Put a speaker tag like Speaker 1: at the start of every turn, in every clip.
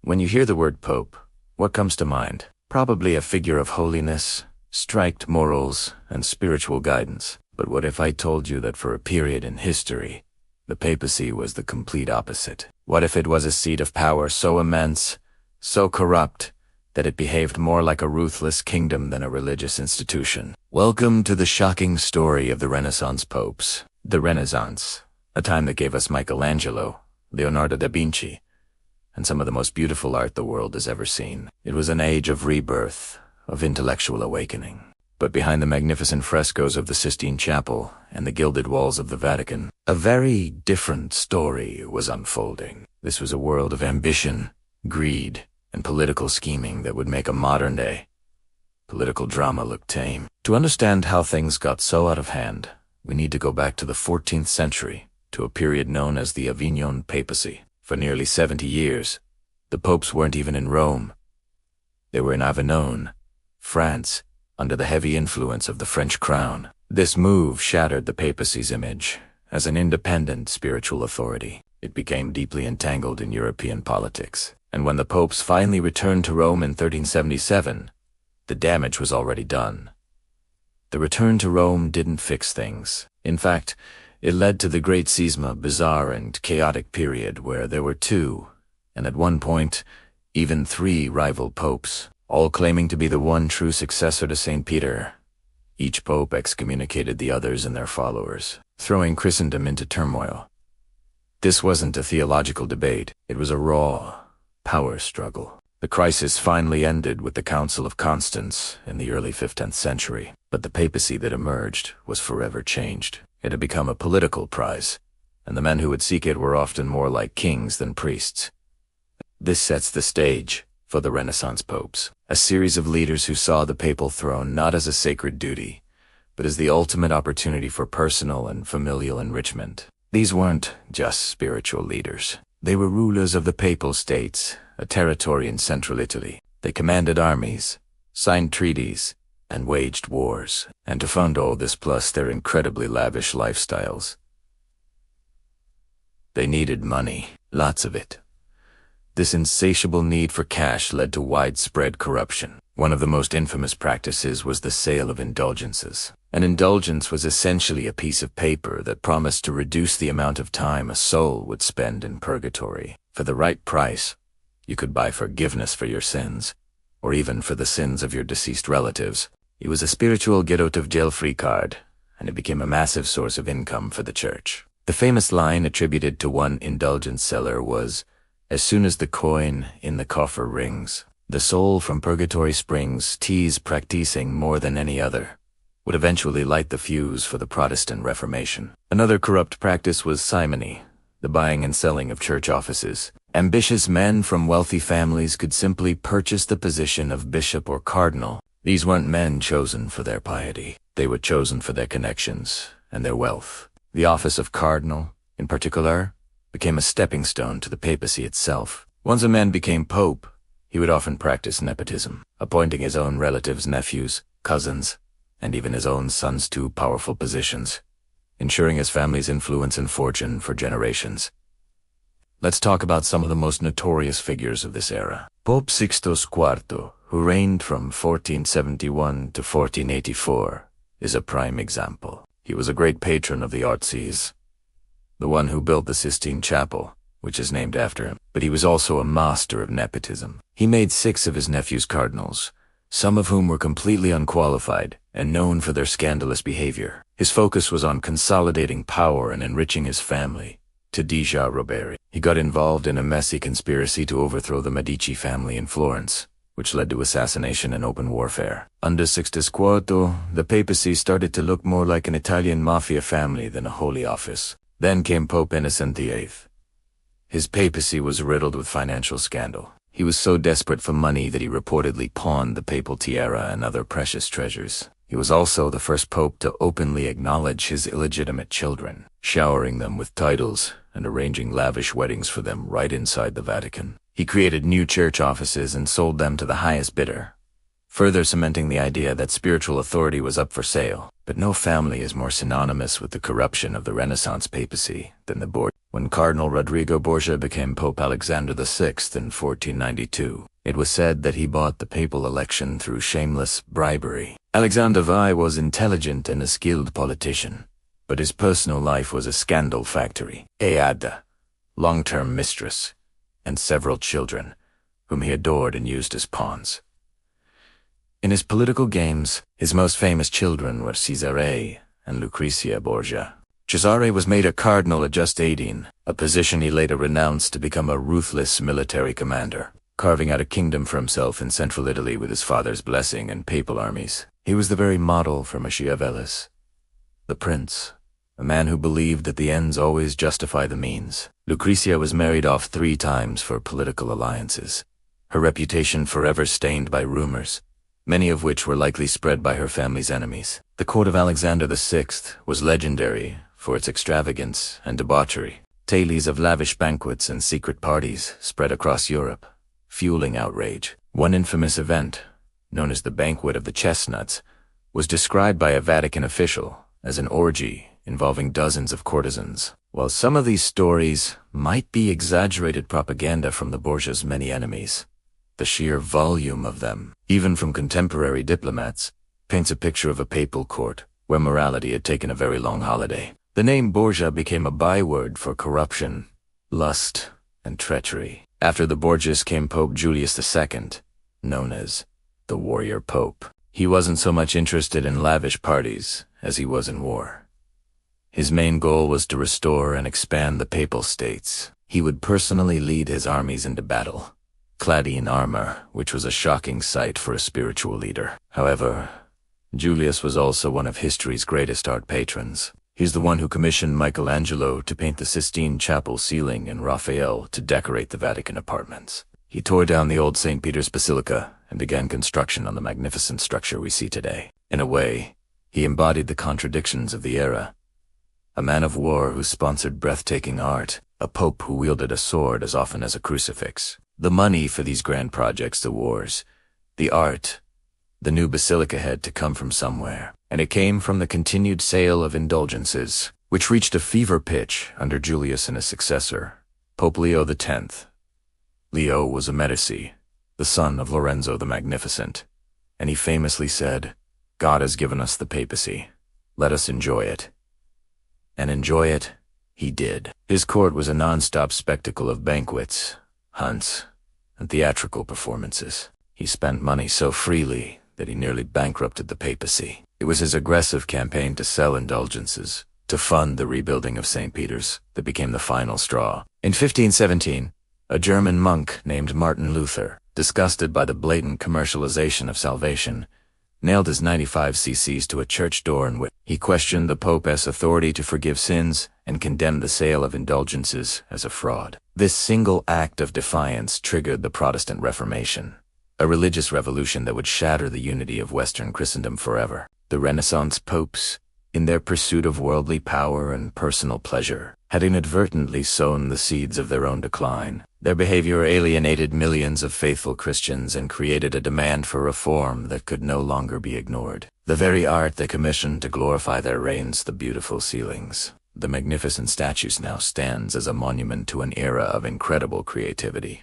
Speaker 1: When you hear the word Pope, what comes to mind? Probably a figure of holiness, strict morals, and spiritual guidance. But what if I told you that for a period in history, the papacy was the complete opposite? What if it was a seat of power so immense, so corrupt, that it behaved more like a ruthless kingdom than a religious institution? Welcome to the shocking story of the Renaissance popes. The Renaissance, a time that gave us Michelangelo, Leonardo da Vinci, and some of the most beautiful art the world has ever seen. It was an age of rebirth, of intellectual awakening. But behind the magnificent frescoes of the Sistine Chapel and the gilded walls of the Vatican, a very different story was unfolding. This was a world of ambition, greed, and political scheming that would make a modern-day political drama look tame. To understand how things got so out of hand, we need to go back to the 14th century, to a period known as the Avignon Papacy. For nearly 70 years, the popes weren't even in Rome. They were in Avignon, France, under the heavy influence of the French crown. This move shattered the papacy's image as an independent spiritual authority. It became deeply entangled in European politics. And when the popes finally returned to Rome in 1377, the damage was already done. The return to Rome didn't fix things. In fact, it led to the Great Schisma, bizarre and chaotic period where there were two, and at one point, even three rival popes, all claiming to be the one true successor to St. Peter. Each pope excommunicated the others and their followers, throwing Christendom into turmoil. This wasn't a theological debate, it was a raw power struggle. The crisis finally ended with the Council of Constance in the early 15th century, but the papacy that emerged was forever changed. It had become a political prize, and the men who would seek it were often more like kings than priests. This sets the stage for the Renaissance popes, a series of leaders who saw the papal throne not as a sacred duty, but as the ultimate opportunity for personal and familial enrichment. These weren't just spiritual leaders. They were rulers of the Papal States, a territory in central Italy. They commanded armies, signed treaties, and waged wars. And to fund all this plus their incredibly lavish lifestyles, they needed money, lots of it. This insatiable need for cash led to widespread corruption. One of the most infamous practices was the sale of indulgences. An indulgence was essentially a piece of paper that promised to reduce the amount of time a soul would spend in purgatory. For the right price, you could buy forgiveness for your sins, or even for the sins of your deceased relatives. It was a spiritual get-out-of-jail-free card, and it became a massive source of income for the church. The famous line attributed to one indulgence seller was, "As soon as the coin in the coffer rings, the soul from purgatory springs, tis practicing more than any other," would eventually light the fuse for the Protestant Reformation. Another corrupt practice was simony, the buying and selling of church offices. Ambitious men from wealthy families could simply purchase the position of bishop or cardinal. These weren't men chosen for their piety. They were chosen for their connections and their wealth. The office of cardinal, in particular, became a stepping stone to the papacy itself. Once a man became pope, he would often practice nepotism, appointing his own relatives, nephews, cousins, and even his own sons to powerful positions, ensuring his family's influence and fortune for generations. Let's talk about some of the most notorious figures of this era. Pope Sixtus IV, who reigned from 1471 to 1484, is a prime example. He was a great patron of the arts, the one who built the Sistine Chapel, which is named after him. But he was also a master of nepotism. He made 6 of his nephews cardinals, some of whom were completely unqualified and known for their scandalous behavior. His focus was on consolidating power and enriching his family. To Deja Roberi, he got involved in a messy conspiracy to overthrow the Medici family in Florence, which led to assassination and open warfare. Under Sixtus IV, the papacy started to look more like an Italian mafia family than a holy office. Then came Pope Innocent VIII. His papacy was riddled with financial scandal. He was so desperate for money that he reportedly pawned the papal tiara and other precious treasures. He was also the first pope to openly acknowledge his illegitimate children, showering them with titles and arranging lavish weddings for them right inside the Vatican. He created new church offices and sold them to the highest bidder, further cementing the idea that spiritual authority was up for sale. But no family is more synonymous with the corruption of the Renaissance papacy than the When Cardinal Rodrigo Borgia became Pope Alexander VI in 1492, it was said that he bought the papal election through shameless bribery. Alexander VI was intelligent and a skilled politician, but his personal life was a scandal factory. He had a long-term mistress and several children, whom he adored and used as pawns. In his political games, his most famous children were Cesare and Lucrezia Borgia. Cesare was made a cardinal at just 18, a position he later renounced to become a ruthless military commander, carving out a kingdom for himself in central Italy with his father's blessing and papal armies. He was the very model for Machiavellis, the prince, a man who believed that the ends always justify the means. Lucrezia was married off 3 times for political alliances, her reputation forever stained by rumors, many of which were likely spread by her family's enemies. The court of Alexander VI was legendary for its extravagance and debauchery. Tales of lavish banquets and secret parties spread across Europe, fueling outrage. One infamous event, known as the Banquet of the Chestnuts, was described by a Vatican official as an orgy involving dozens of courtesans. While some of these stories might be exaggerated propaganda from the Borgias' many enemies, the sheer volume of them, even from contemporary diplomats, paints a picture of a papal court where morality had taken a very long holiday. The name Borgia became a byword for corruption, lust, and treachery. After the Borgias came Pope Julius II, known as the Warrior Pope. He wasn't so much interested in lavish parties as he was in war. His main goal was to restore and expand the Papal States. He would personally lead his armies into battle, clad in armor, which was a shocking sight for a spiritual leader. However, Julius was also one of history's greatest art patrons. He's the one who commissioned Michelangelo to paint the Sistine Chapel ceiling and Raphael to decorate the Vatican apartments. He tore down the old St. Peter's Basilica and began construction on the magnificent structure we see today. In a way, he embodied the contradictions of the era. A man of war who sponsored breathtaking art, a pope who wielded a sword as often as a crucifix. The money for these grand projects, the wars, the art, the new basilica had to come from somewhere, and it came from the continued sale of indulgences, which reached a fever pitch under Julius and his successor, Pope Leo X. Leo was a Medici, the son of Lorenzo the Magnificent, and he famously said, "God has given us the papacy. Let us enjoy it." And enjoy it he did. His court was a non-stop spectacle of banquets, hunts, and theatrical performances. He spent money so freely that he nearly bankrupted the papacy. It was his aggressive campaign to sell indulgences, to fund the rebuilding of St. Peter's, that became the final straw. In 1517, a German monk named Martin Luther, disgusted by the blatant commercialization of salvation, nailed his 95 cc's to a church door in which he questioned the Pope's authority to forgive sins and condemned the sale of indulgences as a fraud. This single act of defiance triggered the Protestant Reformation, a religious revolution that would shatter the unity of Western Christendom forever. The Renaissance popes, in their pursuit of worldly power and personal pleasure, had inadvertently sown the seeds of their own decline. Their behavior alienated millions of faithful Christians and created a demand for reform that could no longer be ignored. The very art they commissioned to glorify their reigns, the beautiful ceilings, the magnificent statues, now stands as a monument to an era of incredible creativity,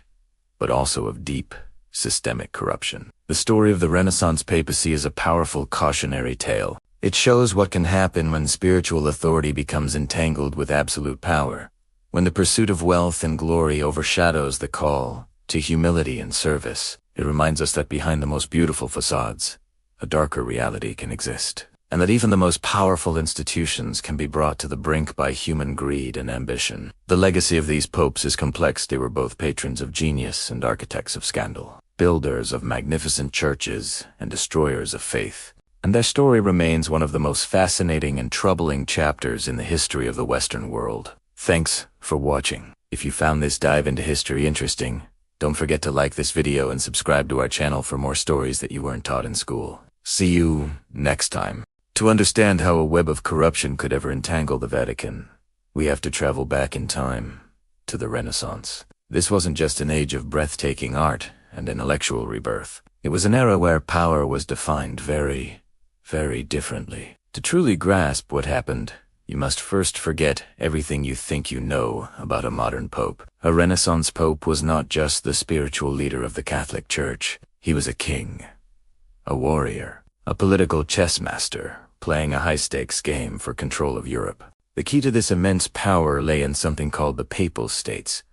Speaker 1: but also of deep, systemic corruption. The story of the Renaissance papacy is a powerful cautionary tale. It shows what can happen when spiritual authority becomes entangled with absolute power, when the pursuit of wealth and glory overshadows the call to humility and service. It reminds us that behind the most beautiful facades, a darker reality can exist, and that even the most powerful institutions can be brought to the brink by human greed and ambition. The legacy of these popes is complex. They were both patrons of genius and architects of scandal, builders of magnificent churches and destroyers of faith. And their story remains one of the most fascinating and troubling chapters in the history of the Western world. Thanks for watching. If you found this dive into history interesting, don't forget to like this video and subscribe to our channel for more stories that you weren't taught in school. See you next time. To understand how a web of corruption could ever entangle the Vatican, we have to travel back in time to the Renaissance. This wasn't just an age of breathtaking art and intellectual rebirth. It was an era where power was defined very differently. To truly grasp what happened, you must first forget everything you think you know about a modern pope. A Renaissance pope was not just the spiritual leader of the Catholic Church. He was a king, a warrior, a political chess master, playing a high-stakes game for control of Europe. The key to this immense power lay in something called the Papal States.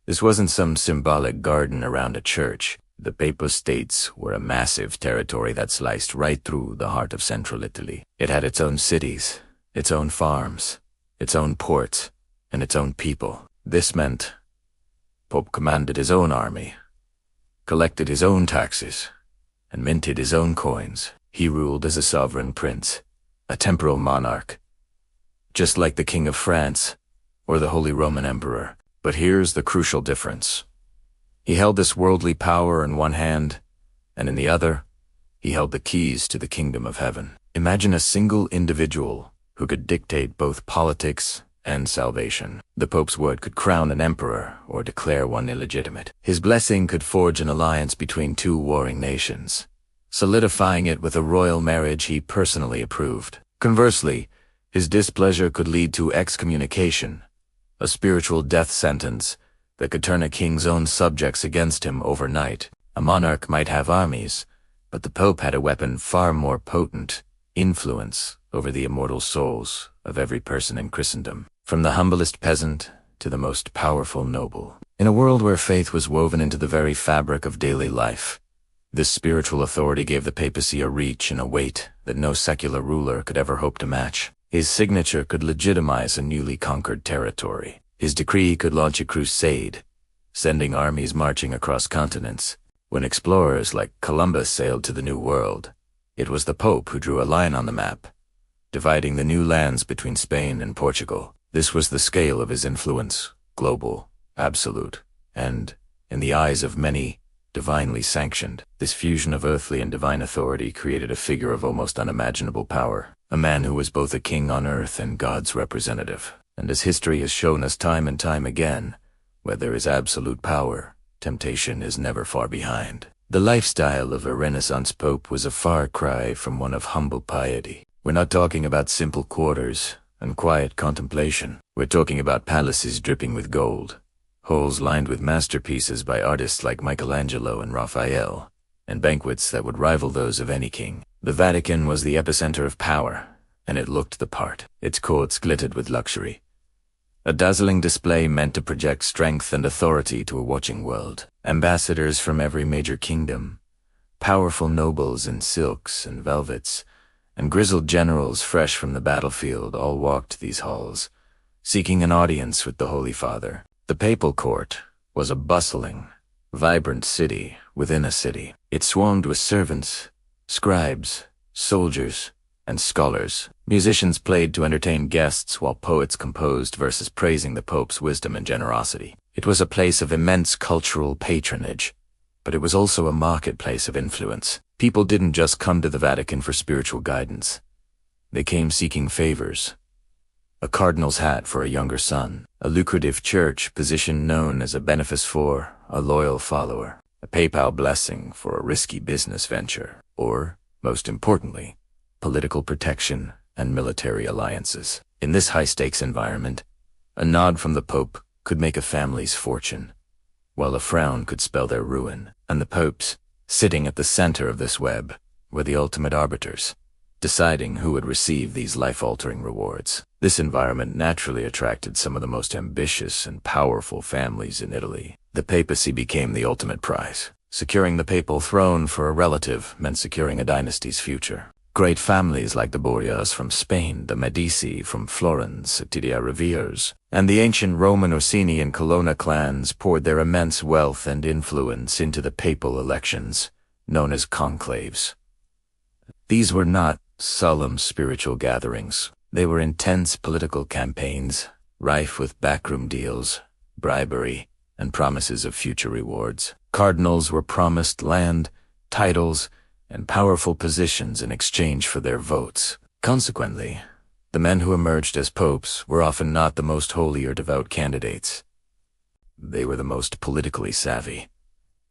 Speaker 1: This wasn't some symbolic garden around a church. The Papal States were a massive territory that sliced right through the heart of central Italy. It had its own cities, its own farms, its own ports, and its own people. This meant Pope commanded his own army, collected his own taxes, and minted his own coins. He ruled as a sovereign prince, a temporal monarch, just like the King of France or the Holy Roman Emperor. But here's the crucial difference. He held this worldly power in one hand, and in the other, he held the keys to the kingdom of heaven. Imagine a single individual who could dictate both politics and salvation. The Pope's word could crown an emperor or declare one illegitimate. His blessing could forge an alliance between two warring nations, solidifying it with a royal marriage he personally approved. Conversely, his displeasure could lead to excommunication, a spiritual death sentence that could turn a king's own subjects against him overnight. A monarch might have armies, but the Pope had a weapon far more potent: influence over the immortal souls of every person in Christendom, from the humblest peasant to the most powerful noble. In a world where faith was woven into the very fabric of daily life, this spiritual authority gave the papacy a reach and a weight that no secular ruler could ever hope to match. His signature could legitimize a newly conquered territory. His decree could launch a crusade, sending armies marching across continents. When explorers like Columbus sailed to the New World, it was the Pope who drew a line on the map, dividing the new lands between Spain and Portugal. This was the scale of his influence: global, absolute, and, in the eyes of many, divinely sanctioned. This fusion of earthly and divine authority created a figure of almost unimaginable power, a man who was both a king on earth and God's representative. And as history has shown us time and time again, where there is absolute power, temptation is never far behind. The lifestyle of a Renaissance pope was a far cry from one of humble piety. We're not talking about simple quarters and quiet contemplation. We're talking about palaces dripping with gold, halls lined with masterpieces by artists like Michelangelo and Raphael, and banquets that would rival those of any king. The Vatican was the epicenter of power, and it looked the part. Its courts glittered with luxury, a dazzling display meant to project strength and authority to a watching world. Ambassadors from every major kingdom, powerful nobles in silks and velvets, and grizzled generals fresh from the battlefield all walked these halls, seeking an audience with the Holy Father. The papal court was a bustling, vibrant city within a city. It swarmed with servants, scribes, soldiers, and scholars. Musicians played to entertain guests while poets composed verses praising the Pope's wisdom and generosity. It was a place of immense cultural patronage, but it was also a marketplace of influence. People didn't just come to the Vatican for spiritual guidance. They came seeking favors: a cardinal's hat for a younger son, a lucrative church position known as a benefice for a loyal follower, a papal blessing for a risky business venture, or, most importantly, political protection and military alliances. In this high-stakes environment, a nod from the Pope could make a family's fortune, while a frown could spell their ruin. And the popes, sitting at the center of this web, were the ultimate arbiters, deciding who would receive these life-altering rewards. This environment naturally attracted some of the most ambitious and powerful families in Italy. The papacy became the ultimate prize. Securing the papal throne for a relative meant securing a dynasty's future. Great families like the Borgias from Spain, the Medici from Florence, Tidia Reveres, and the ancient Roman Orsini and Colonna clans poured their immense wealth and influence into the papal elections, known as conclaves. These were not solemn spiritual gatherings. They were intense political campaigns, rife with backroom deals, bribery, and promises of future rewards. Cardinals were promised land, titles, and powerful positions in exchange for their votes. Consequently, the men who emerged as popes were often not the most holy or devout candidates. They were the most politically savvy,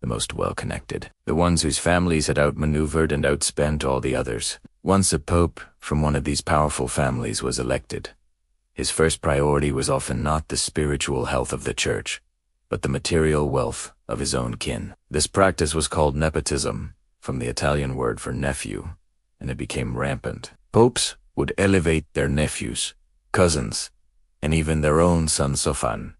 Speaker 1: the most well-connected, the ones whose families had outmaneuvered and outspent all the others. Once a pope from one of these powerful families was elected, His first priority was often not the spiritual health of the church, but the material wealth of his own kin. This practice was called Nepotism, from the Italian word for nephew, and it became rampant. Popes would elevate their nephews, cousins, and even their own son Sofan,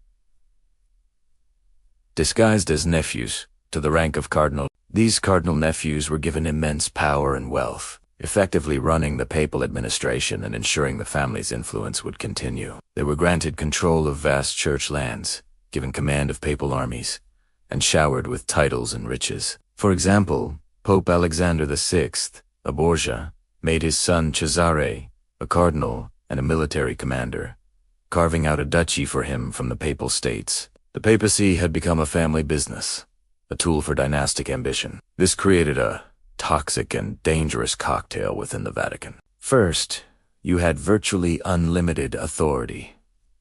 Speaker 1: disguised as nephews, to the rank of cardinal. These cardinal nephews were given immense power and wealth, effectively running the papal administration and ensuring the family's influence would continue. They were granted control of vast church lands, given command of papal armies, and showered with titles and riches. For example, Pope Alexander VI, a Borgia, made his son Cesare a cardinal and a military commander, carving out a duchy for him from the Papal States. The papacy had become a family business, a tool for dynastic ambition. This created a toxic and dangerous cocktail within the Vatican. First, you had virtually unlimited authority,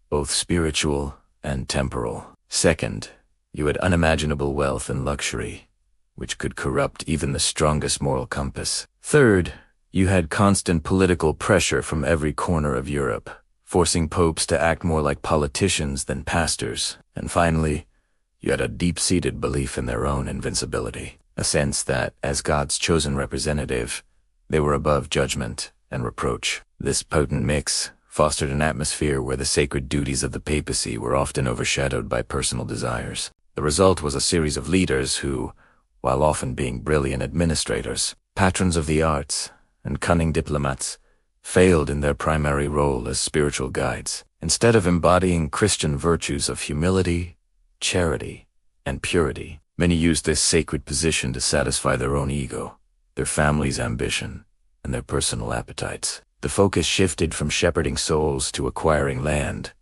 Speaker 1: both spiritual and temporal. Second, you had unimaginable wealth and luxury, which could corrupt even the strongest moral compass. Third, you had constant political pressure from every corner of Europe, forcing popes to act more like politicians than pastors. And finally, you had a deep-seated belief in their own invincibility, a sense that, as God's chosen representative, they were above judgment and reproach. This potent mix fostered an atmosphere where the sacred duties of the papacy were often overshadowed by personal desires. The result was a series of leaders who, while often being brilliant administrators, patrons of the arts, and cunning diplomats, failed in their primary role as spiritual guides. Instead of embodying Christian virtues of humility, charity, and purity, many used this sacred position to satisfy their own ego, their family's ambition, and their personal appetites. The focus shifted from shepherding souls to acquiring land,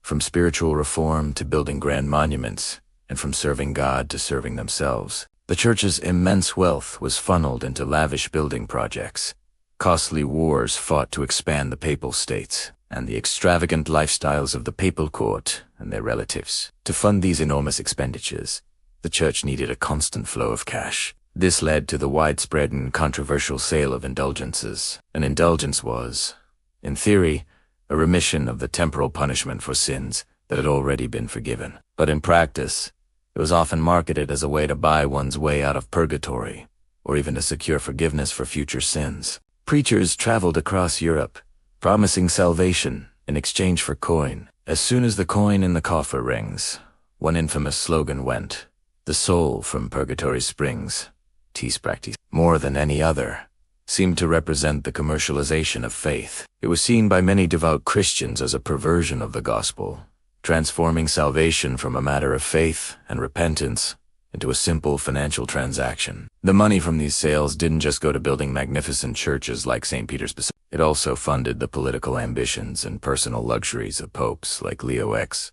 Speaker 1: from spiritual reform to building grand monuments, and from serving God to serving themselves. The church's immense wealth was funneled into lavish building projects, costly wars fought to expand the papal states, and the extravagant lifestyles of the papal court and their relatives. To fund these enormous expenditures, the church needed a constant flow of cash. This led to the widespread and controversial sale of indulgences. An indulgence was, in theory, a remission of the temporal punishment for sins that had already been forgiven. But in practice, it was often marketed as a way to buy one's way out of purgatory, or even to secure forgiveness for future sins. Preachers traveled across Europe, promising salvation in exchange for coin. As soon as the coin in the coffer rings, one infamous slogan went, "The soul from purgatory springs." Tis practice, more than any other, seemed to represent the commercialization of faith. It was seen by many devout Christians as a perversion of the gospel, transforming salvation from a matter of faith and repentance into a simple financial transaction. The money from these sales didn't just go to building magnificent churches like St. Peter's Basilica. It also funded the political ambitions and personal luxuries of popes like Leo X,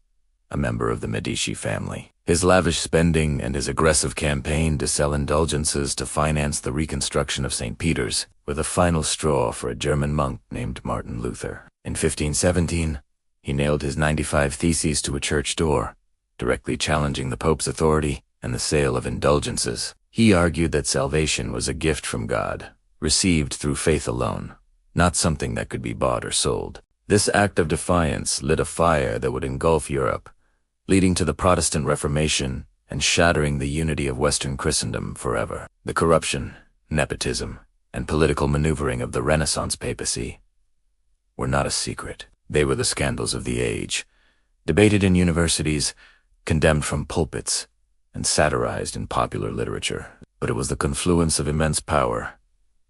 Speaker 1: a member of the Medici family. His lavish spending and his aggressive campaign to sell indulgences to finance the reconstruction of St. Peter's were the final straw for a German monk named Martin Luther. In 1517, he nailed his 95 Theses to a church door, directly challenging the Pope's authority and the sale of indulgences. He argued that salvation was a gift from God, received through faith alone, not something that could be bought or sold. This act of defiance lit a fire that would engulf Europe, leading to the Protestant Reformation and shattering the unity of Western Christendom forever. The corruption, nepotism, and political maneuvering of the Renaissance papacy were not a secret. They were the scandals of the age, debated in universities, condemned from pulpits, and satirized in popular literature. But it was the confluence of immense power,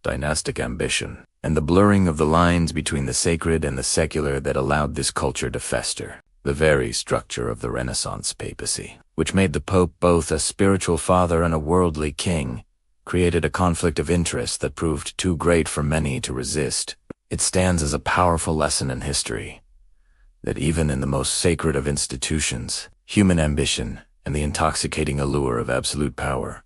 Speaker 1: dynastic ambition, and the blurring of the lines between the sacred and the secular that allowed this culture to fester. The very structure of the Renaissance papacy, which made the Pope both a spiritual father and a worldly king, created a conflict of interest that proved too great for many to resist. It stands as a powerful lesson in history, that even in the most sacred of institutions, human ambition and the intoxicating allure of absolute power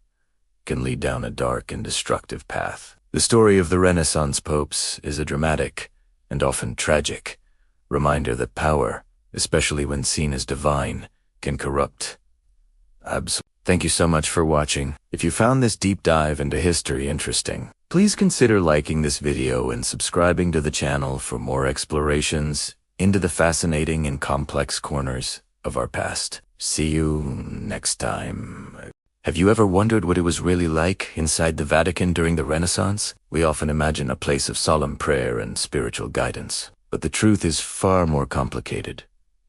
Speaker 1: can lead down a dark and destructive path. The story of the Renaissance popes is a dramatic, and often tragic, reminder that power, especially when seen as divine, can corrupt. Thank you so much for watching. If you found this deep dive into history interesting, please consider liking this video and subscribing to the channel for more explorations into the fascinating and complex corners of our past. See you next time. Have you ever wondered what it was really like inside the Vatican during the Renaissance? We often imagine a place of solemn prayer and spiritual guidance. But the truth is far more complicated,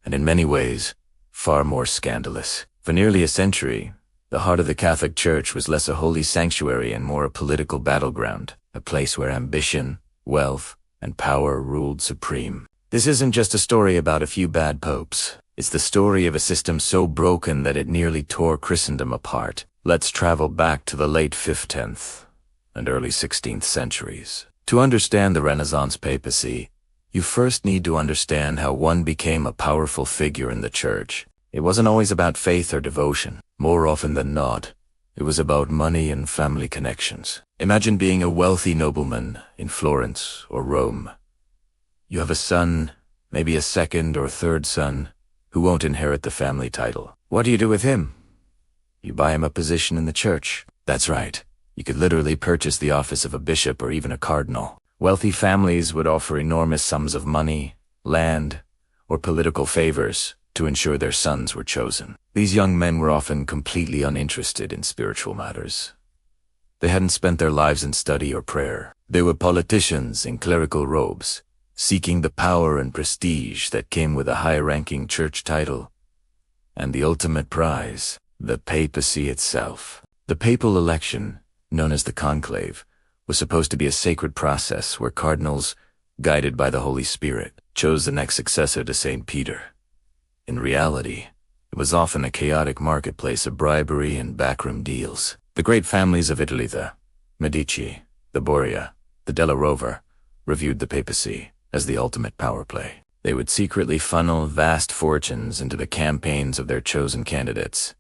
Speaker 1: and in many ways, far more scandalous. For nearly a century, the heart of the Catholic Church was less a holy sanctuary and more a political battleground, a place where ambition, wealth, and power ruled supreme. This isn't just a story about a few bad popes. It's the story of a system so broken that it nearly tore Christendom apart. Let's travel back to the late 5th, 10th, and early 16th centuries. To understand the Renaissance papacy, you first need to understand how one became a powerful figure in the Church. It wasn't always about faith or devotion. More often than not, it was about money and family connections. Imagine being a wealthy nobleman in Florence or Rome. You have a son, maybe a second or third son, who won't inherit the family title. What do you do with him? You buy him a position in the Church. That's right. You could literally purchase the office of a bishop or even a cardinal. Wealthy families would offer enormous sums of money, land, or political favors to ensure their sons were chosen. These young men were often completely uninterested in spiritual matters. They hadn't spent their lives in study or prayer. They were politicians in clerical robes, seeking the power and prestige that came with a high-ranking church title, and the ultimate prize, the papacy itself. The papal election, known as the conclave, was supposed to be a sacred process where cardinals, guided by the Holy Spirit, chose the next successor to St. Peter. In reality, it was often a chaotic marketplace of bribery and backroom deals. The great families of Italy, the Medici, the Borgia, the Della Rovere, reviewed the papacy as the ultimate power play. They would secretly funnel vast fortunes into the campaigns of their chosen candidates.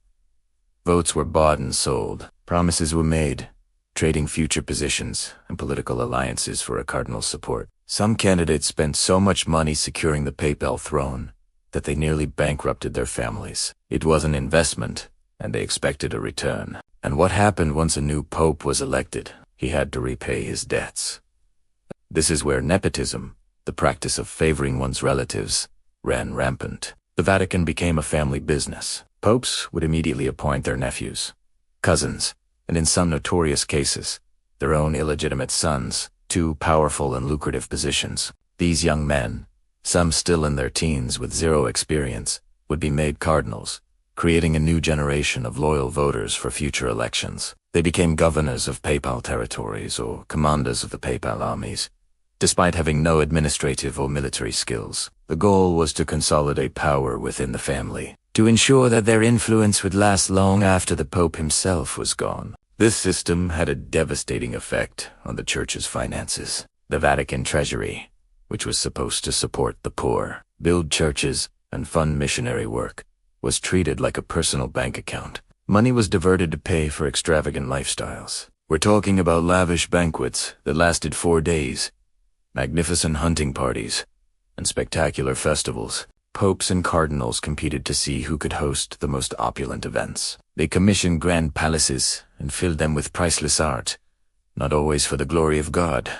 Speaker 1: Votes were bought and sold. Promises were made, trading future positions and political alliances for a cardinal's support. Some candidates spent so much money securing the papal throne that they nearly bankrupted their families. It was an investment, and they expected a return. And what happened once a new pope was elected? He had to repay his debts. This is where nepotism, the practice of favoring one's relatives, ran rampant. The Vatican became a family business. Popes would immediately appoint their nephews, cousins, and in some notorious cases, their own illegitimate sons, to powerful and lucrative positions. These young men, some still in their teens with zero experience, would be made cardinals, creating a new generation of loyal voters for future elections. They became governors of papal territories or commanders of the papal armies, despite having no administrative or military skills. The goal was to consolidate power within the family, to ensure that their influence would last long after the Pope himself was gone. This system had a devastating effect on the Church's finances. The Vatican treasury, which was supposed to support the poor, build churches, and fund missionary work, was treated like a personal bank account. Money was diverted to pay for extravagant lifestyles. We're talking about lavish banquets that lasted 4 days, magnificent hunting parties, and spectacular festivals. Popes and cardinals competed to see who could host the most opulent events. They commissioned grand palaces and filled them with priceless art, not always for the glory of God,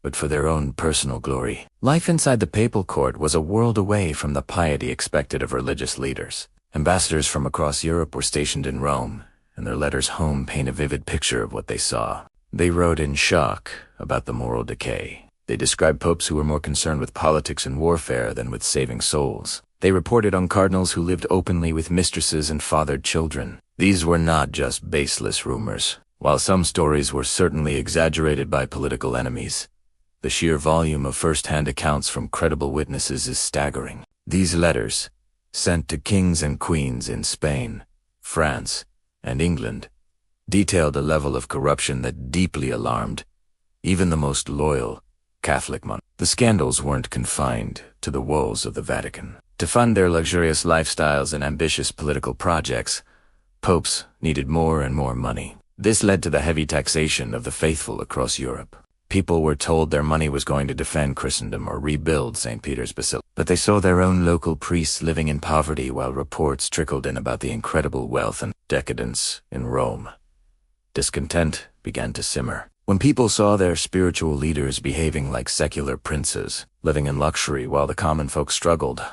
Speaker 1: but for their own personal glory. Life inside the papal court was a world away from the piety expected of religious leaders. Ambassadors from across Europe were stationed in Rome, and their letters home paint a vivid picture of what they saw. They wrote in shock about the moral decay. They described popes who were more concerned with politics and warfare than with saving souls. They reported on cardinals who lived openly with mistresses and fathered children. These were not just baseless rumors. While some stories were certainly exaggerated by political enemies, the sheer volume of first-hand accounts from credible witnesses is staggering. These letters, sent to kings and queens in Spain, France, and England, detailed a level of corruption that deeply alarmed even the most loyal Catholic monarchs. The scandals weren't confined to the walls of the Vatican. To fund their luxurious lifestyles and ambitious political projects, popes needed more and more money. This led to the heavy taxation of the faithful across Europe. People were told their money was going to defend Christendom or rebuild St. Peter's Basilica, but they saw their own local priests living in poverty while reports trickled in about the incredible wealth and decadence in Rome. Discontent began to simmer. When people saw their spiritual leaders behaving like secular princes, living in luxury while the common folk struggled,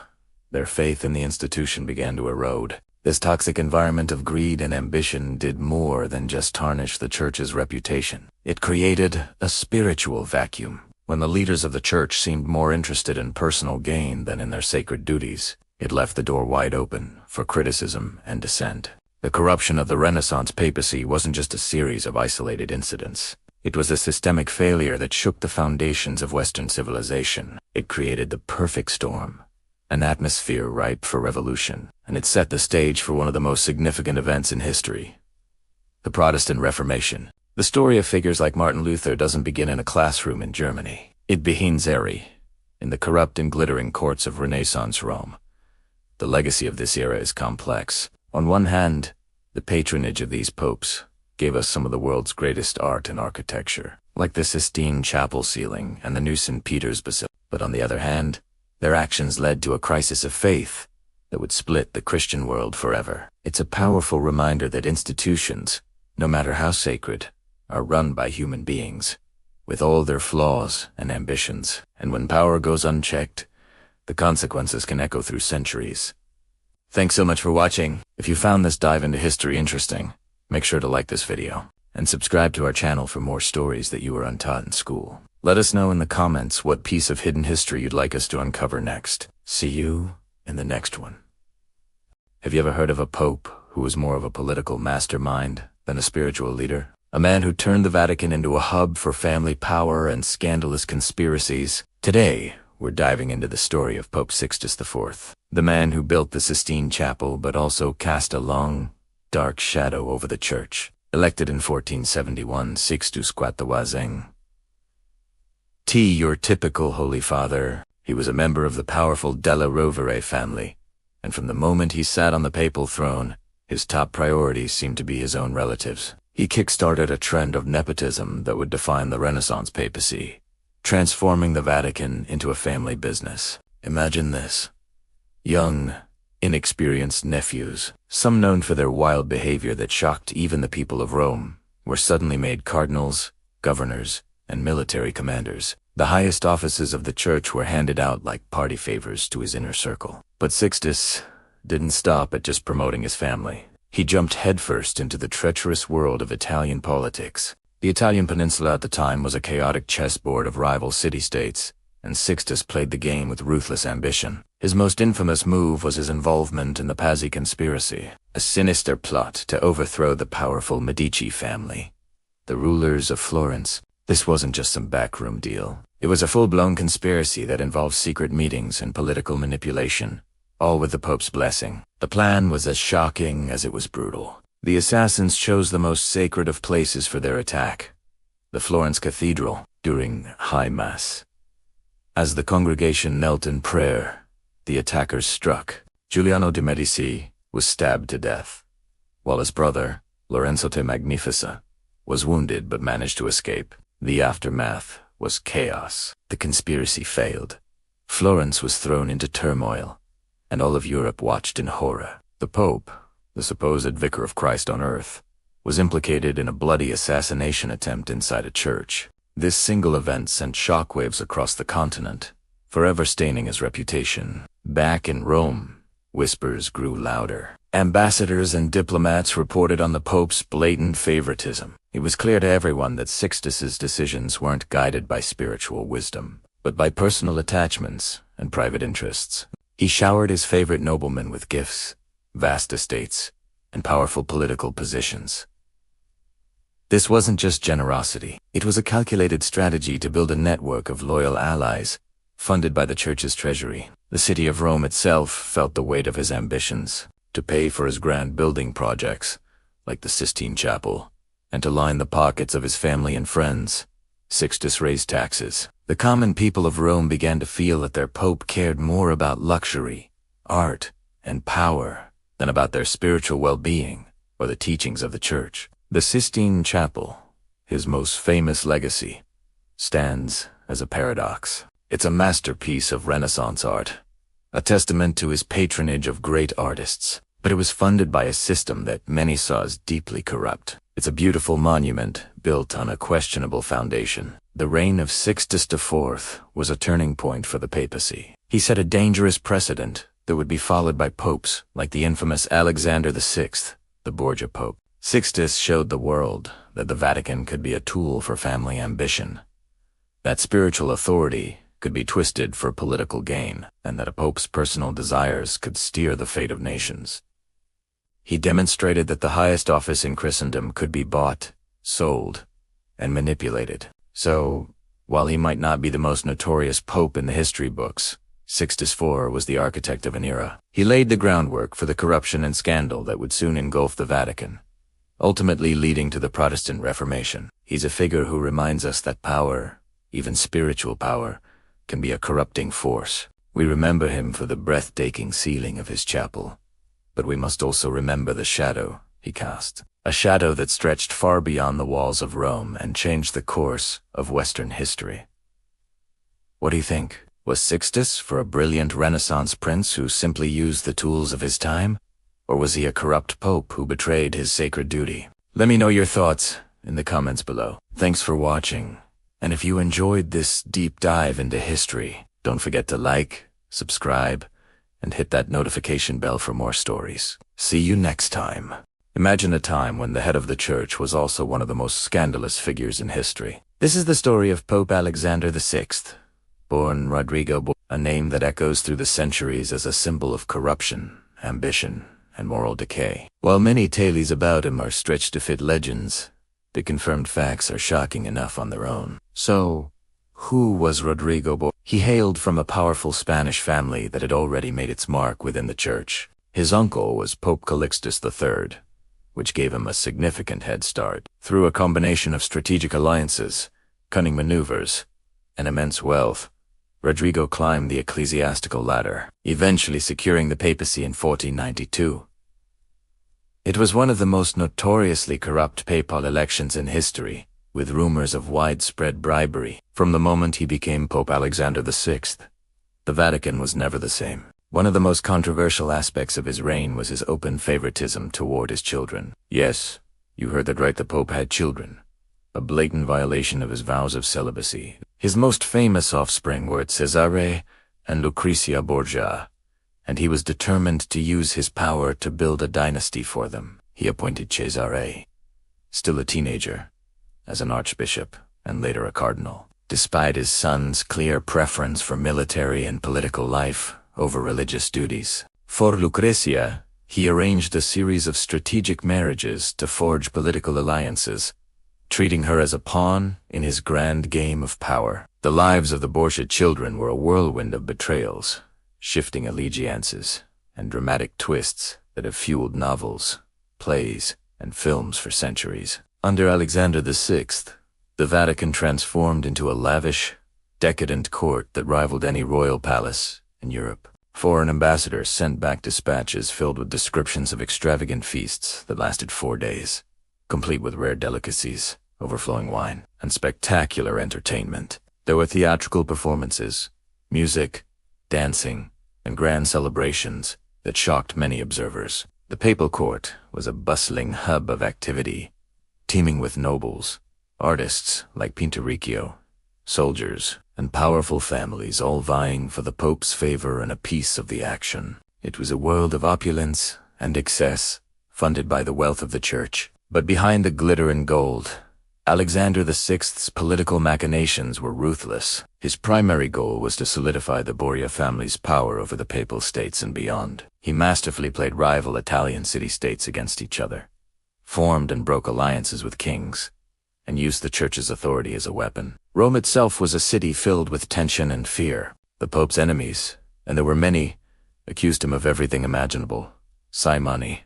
Speaker 1: their faith in the institution began to erode. This toxic environment of greed and ambition did more than just tarnish the church's reputation. It created a spiritual vacuum. When the leaders of the church seemed more interested in personal gain than in their sacred duties, it left the door wide open for criticism and dissent. The corruption of the Renaissance papacy wasn't just a series of isolated incidents. It was a systemic failure that shook the foundations of Western civilization. It created the perfect storm, an atmosphere ripe for revolution, and it set the stage for one of the most significant events in history, the Protestant Reformation. The story of figures like Martin Luther doesn't begin in a classroom in Germany. It begins in the corrupt and glittering courts of Renaissance Rome. The legacy of this era is complex. On one hand, the patronage of these popes gave us some of the world's greatest art and architecture, like the Sistine Chapel ceiling and the new St. Peter's Basilica. But on the other hand, their actions led to a crisis of faith that would split the Christian world forever. It's a powerful reminder that institutions, no matter how sacred, are run by human beings, with all their flaws and ambitions. And when power goes unchecked, the consequences can echo through centuries. Thanks so much for watching. If you found this dive into history interesting, make sure to like this video and subscribe to our channel for more stories that you were untaught in school. Let us know in the comments what piece of hidden history you'd like us to uncover next. See you in the next one. Have you ever heard of a pope who was more of a political mastermind than a spiritual leader? A man who turned the Vatican into a hub for family power and scandalous conspiracies. Today, we're diving into the story of Pope Sixtus IV, the man who built the Sistine Chapel but also cast a long, dark shadow over the church. Elected in 1471, Sixtus IV. Your typical Holy Father. He was a member of the powerful Della Rovere family, and from the moment he sat on the papal throne, his top priorities seemed to be his own relatives. He kick-started a trend of nepotism that would define the Renaissance papacy, transforming the Vatican into a family business. Imagine this. Young, inexperienced nephews, some known for their wild behavior that shocked even the people of Rome, were suddenly made cardinals, governors, and military commanders. The highest offices of the church were handed out like party favors to his inner circle. But Sixtus didn't stop at just promoting his family. He jumped headfirst into the treacherous world of Italian politics. The Italian peninsula at the time was a chaotic chessboard of rival city-states, and Sixtus played the game with ruthless ambition. His most infamous move was his involvement in the Papacy conspiracy, a sinister plot to overthrow the powerful Medici family, the rulers of Florence. This wasn't just some backroom deal. It was a full-blown conspiracy that involved secret meetings and political manipulation, all with the Pope's blessing. The plan was as shocking as it was brutal. The assassins chose the most sacred of places for their attack, the Florence Cathedral, during High Mass. As the congregation knelt in prayer, the attackers struck. Giuliano de' Medici was stabbed to death, while his brother, Lorenzo de' Magnifica, was wounded but managed to escape. The aftermath was chaos. The conspiracy failed. Florence was thrown into turmoil, and all of Europe watched in horror. The Pope, the supposed vicar of Christ on earth, was implicated in a bloody assassination attempt inside a church. This single event sent shockwaves across the continent, forever staining his reputation. Back in Rome, whispers grew louder. Ambassadors and diplomats reported on the Pope's blatant favoritism. It was clear to everyone that Sixtus's decisions weren't guided by spiritual wisdom, but by personal attachments and private interests. He showered his favorite noblemen with gifts, vast estates, and powerful political positions. This wasn't just generosity. It was a calculated strategy to build a network of loyal allies, funded by the church's treasury. The city of Rome itself felt the weight of his ambitions. To pay for his grand building projects, like the Sistine Chapel, and to line the pockets of his family and friends, Sixtus raised taxes. The common people of Rome began to feel that their pope cared more about luxury, art, and power than about their spiritual well-being or the teachings of the church. The Sistine Chapel, his most famous legacy, stands as a paradox. It's a masterpiece of Renaissance art, a testament to his patronage of great artists, but it was funded by a system that many saw as deeply corrupt. It's a beautiful monument built on a questionable foundation. The reign of Sixtus IV was a turning point for the papacy. He set a dangerous precedent that would be followed by popes like the infamous Alexander VI, the Borgia Pope. Sixtus showed the world that the Vatican could be a tool for family ambition, that spiritual authority could be twisted for political gain, and that a pope's personal desires could steer the fate of nations. He demonstrated that the highest office in Christendom could be bought, sold, and manipulated. So, while he might not be the most notorious pope in the history books, Sixtus IV was the architect of an era. He laid the groundwork for the corruption and scandal that would soon engulf the Vatican, ultimately leading to the Protestant Reformation. He's a figure who reminds us that power, even spiritual power, can be a corrupting force. We remember him for the breathtaking ceiling of his chapel, but we must also remember the shadow he cast. A shadow that stretched far beyond the walls of Rome and changed the course of Western history. What do you think? Was Sixtus for a brilliant Renaissance prince who simply used the tools of his time? Or was he a corrupt pope who betrayed his sacred duty? Let me know your thoughts in the comments below. Thanks for watching. And if you enjoyed this deep dive into history, don't forget to like, subscribe, and hit that notification bell for more stories. See you next time. Imagine a time when the head of the church was also one of the most scandalous figures in history. This is the story of Pope Alexander VI, born Rodrigo, a name that echoes through the centuries as a symbol of corruption, ambition, and moral decay. While many tales about him are stretched to fit legends, the confirmed facts are shocking enough on their own. So, who was Rodrigo? He hailed from a powerful Spanish family that had already made its mark within the church. His uncle was Pope Calixtus III, which gave him a significant head start. Through a combination of strategic alliances, cunning maneuvers, and immense wealth, Rodrigo climbed the ecclesiastical ladder, eventually securing the papacy in 1492. It was one of the most notoriously corrupt papal elections in history, with rumors of widespread bribery. From the moment he became Pope Alexander VI, the Vatican was never the same. One of the most controversial aspects of his reign was his open favoritism toward his children. Yes, you heard that right, the Pope had children. A blatant violation of his vows of celibacy. His most famous offspring were Cesare and Lucrezia Borgia, and he was determined to use his power to build a dynasty for them. He appointed Cesare, still a teenager, as an archbishop and later a cardinal. Despite his son's clear preference for military and political life over religious duties. For Lucrezia, he arranged a series of strategic marriages to forge political alliances, treating her as a pawn in his grand game of power. The lives of the Borgia children were a whirlwind of betrayals, shifting allegiances, and dramatic twists that have fueled novels, plays, and films for centuries. Under Alexander VI, the Vatican transformed into a lavish, decadent court that rivaled any royal palace in Europe. Foreign ambassadors sent back dispatches filled with descriptions of extravagant feasts that lasted 4 days, complete with rare delicacies, overflowing wine, and spectacular entertainment. There were theatrical performances, music, dancing, and grand celebrations that shocked many observers. The papal court was a bustling hub of activity, teeming with nobles, artists like Pinturicchio, soldiers, and powerful families all vying for the Pope's favor and a piece of the action. It was a world of opulence and excess, funded by the wealth of the church. But behind the glitter and gold, Alexander VI's political machinations were ruthless. His primary goal was to solidify the Borgia family's power over the Papal States and beyond. He masterfully played rival Italian city-states against each other, formed and broke alliances with kings, and used the Church's authority as a weapon. Rome itself was a city filled with tension and fear. The Pope's enemies, and there were many, accused him of everything imaginable: simony,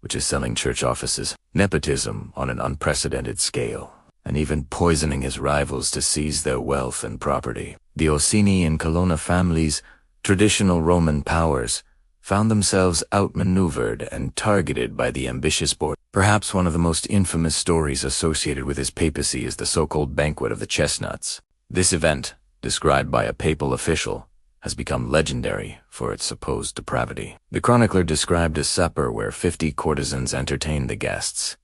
Speaker 1: which is selling church offices, nepotism on an unprecedented scale, and even poisoning his rivals to seize their wealth and property. The Orsini and Colonna families, traditional Roman powers, found themselves outmaneuvered and targeted by the ambitious Borgia. Perhaps one of the most infamous stories associated with his papacy is the so-called Banquet of the Chestnuts. This event, described by a papal official, has become legendary for its supposed depravity. The chronicler described a supper where 50 courtesans entertained the guests,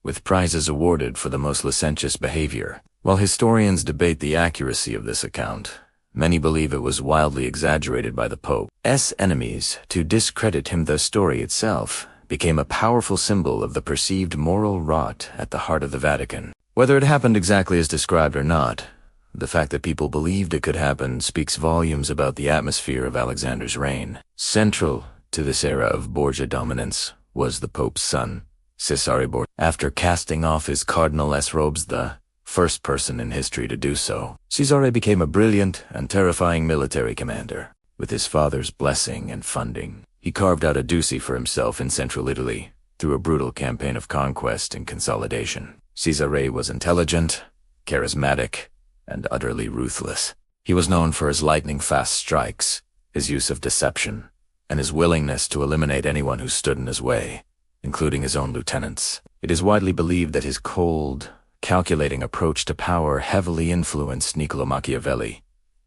Speaker 1: with prizes awarded for the most licentious behavior. While historians debate the accuracy of this account, many believe it was wildly exaggerated by the Pope's enemies to discredit him. The story itself became a powerful symbol of the perceived moral rot at the heart of the Vatican. Whether it happened exactly as described or not, the fact that people believed it could happen speaks volumes about the atmosphere of Alexander's reign. Central to this era of Borgia dominance was the Pope's son, Cesare Borgia. After casting off his cardinal's robes, the first person in history to do so, Cesare became a brilliant and terrifying military commander. With his father's blessing and funding, he carved out a duchy for himself in central Italy through a brutal campaign of conquest and consolidation. Cesare was intelligent, charismatic, and utterly ruthless. He was known for his lightning-fast strikes, his use of deception, and his willingness to eliminate anyone who stood in his way, including his own lieutenants. It is widely believed that his cold, calculating approach to power heavily influenced Niccolò Machiavelli,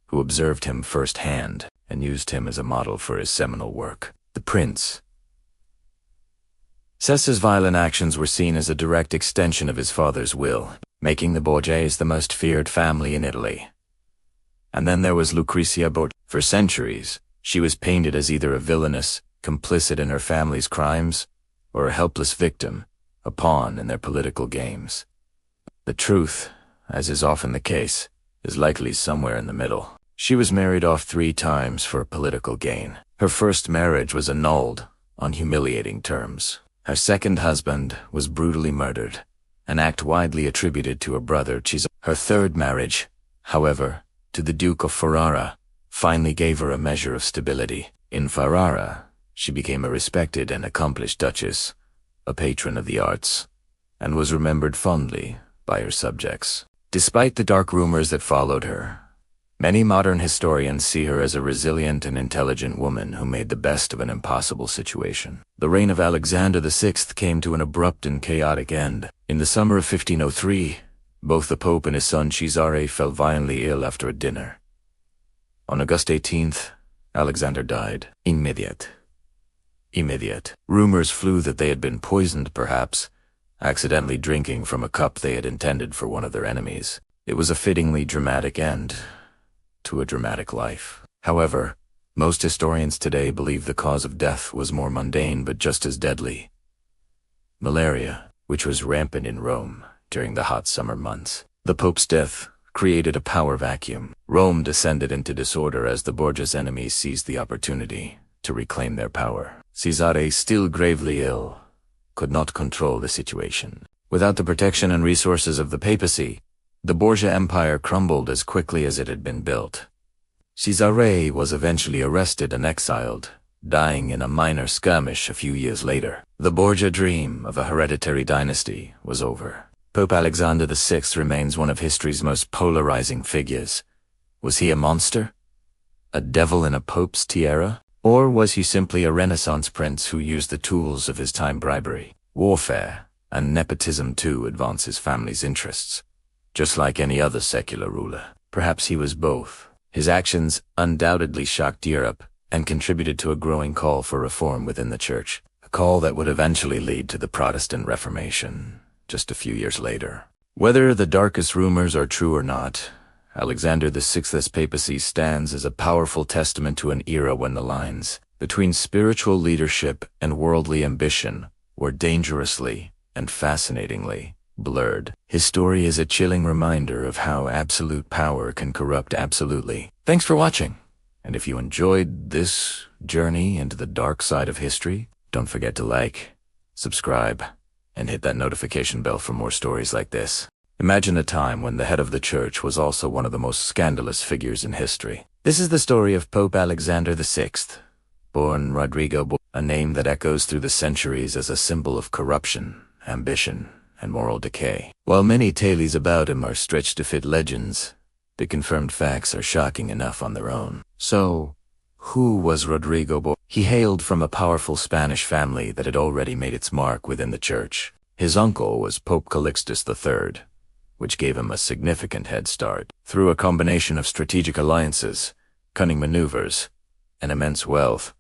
Speaker 1: who observed him firsthand and used him as a model for his seminal work, The Prince. Cesare's violent actions were seen as a direct extension of his father's will, making the Borgias the most feared family in Italy. And then there was Lucrezia Borgia. For centuries, she was painted as either a villainous, complicit in her family's crimes, or a helpless victim, a pawn in their political games. The truth, as is often the case, is likely somewhere in the middle. She was married off 3 times for political gain. Her first marriage was annulled on humiliating terms. Her second husband was brutally murdered, an act widely attributed to her brother Cesare. Her third marriage, however, to the Duke of Ferrara, finally gave her a measure of stability. In Ferrara, she became a respected and accomplished duchess, a patron of the arts, and was remembered fondly by her subjects. Despite the dark rumors that followed her, many modern historians see her as a resilient and intelligent woman who made the best of an impossible situation. The reign of Alexander VI came to an abrupt and chaotic end. In the summer of 1503, both the Pope and his son Cesare fell violently ill after a dinner. On August 18th, Alexander died. Immediate. Rumors flew that they had been poisoned, perhaps, accidentally drinking from a cup they had intended for one of their enemies. It was a fittingly dramatic end to a dramatic life. However, most historians today believe the cause of death was more mundane but just as deadly: malaria, which was rampant in Rome during the hot summer months. The Pope's death created a power vacuum. Rome descended into disorder as the Borgia's enemies seized the opportunity to reclaim their power. Cesare, still gravely ill, could not control the situation. Without the protection and resources of the Papacy, the Borgia Empire crumbled as quickly as it had been built. Cesare was eventually arrested and exiled, dying in a minor skirmish a few years later. The Borgia dream of a hereditary dynasty was over. Pope Alexander VI remains one of history's most polarizing figures. Was he a monster? A devil in a pope's tiara? Or was he simply a Renaissance prince who used the tools of his time: bribery, warfare, and nepotism to advance his family's interests? Just like any other secular ruler, perhaps he was both. His actions undoubtedly shocked Europe and contributed to a growing call for reform within the Church, a call that would eventually lead to the Protestant Reformation just a few years later. Whether the darkest rumors are true or not, Alexander VI's papacy stands as a powerful testament to an era when the lines between spiritual leadership and worldly ambition were dangerously and fascinatingly blurred. His story is a chilling reminder of how absolute power can corrupt absolutely. Thanks for watching, and if you enjoyed this journey into the dark side of history, don't forget to like, subscribe, and hit that notification bell for more stories like this. Imagine a time when the head of the Church was also one of the most scandalous figures in history. This is the story of Pope Alexander VI, born Rodrigo, a name that echoes through the centuries as a symbol of corruption, ambition, and moral decay. While many tales about him are stretched to fit legends, the confirmed facts are shocking enough on their own. So, who was Rodrigo? He hailed from a powerful Spanish family that had already made its mark within the Church. His uncle was Pope Calixtus III, which gave him a significant head start. Through a combination of strategic alliances, cunning maneuvers, and immense wealth,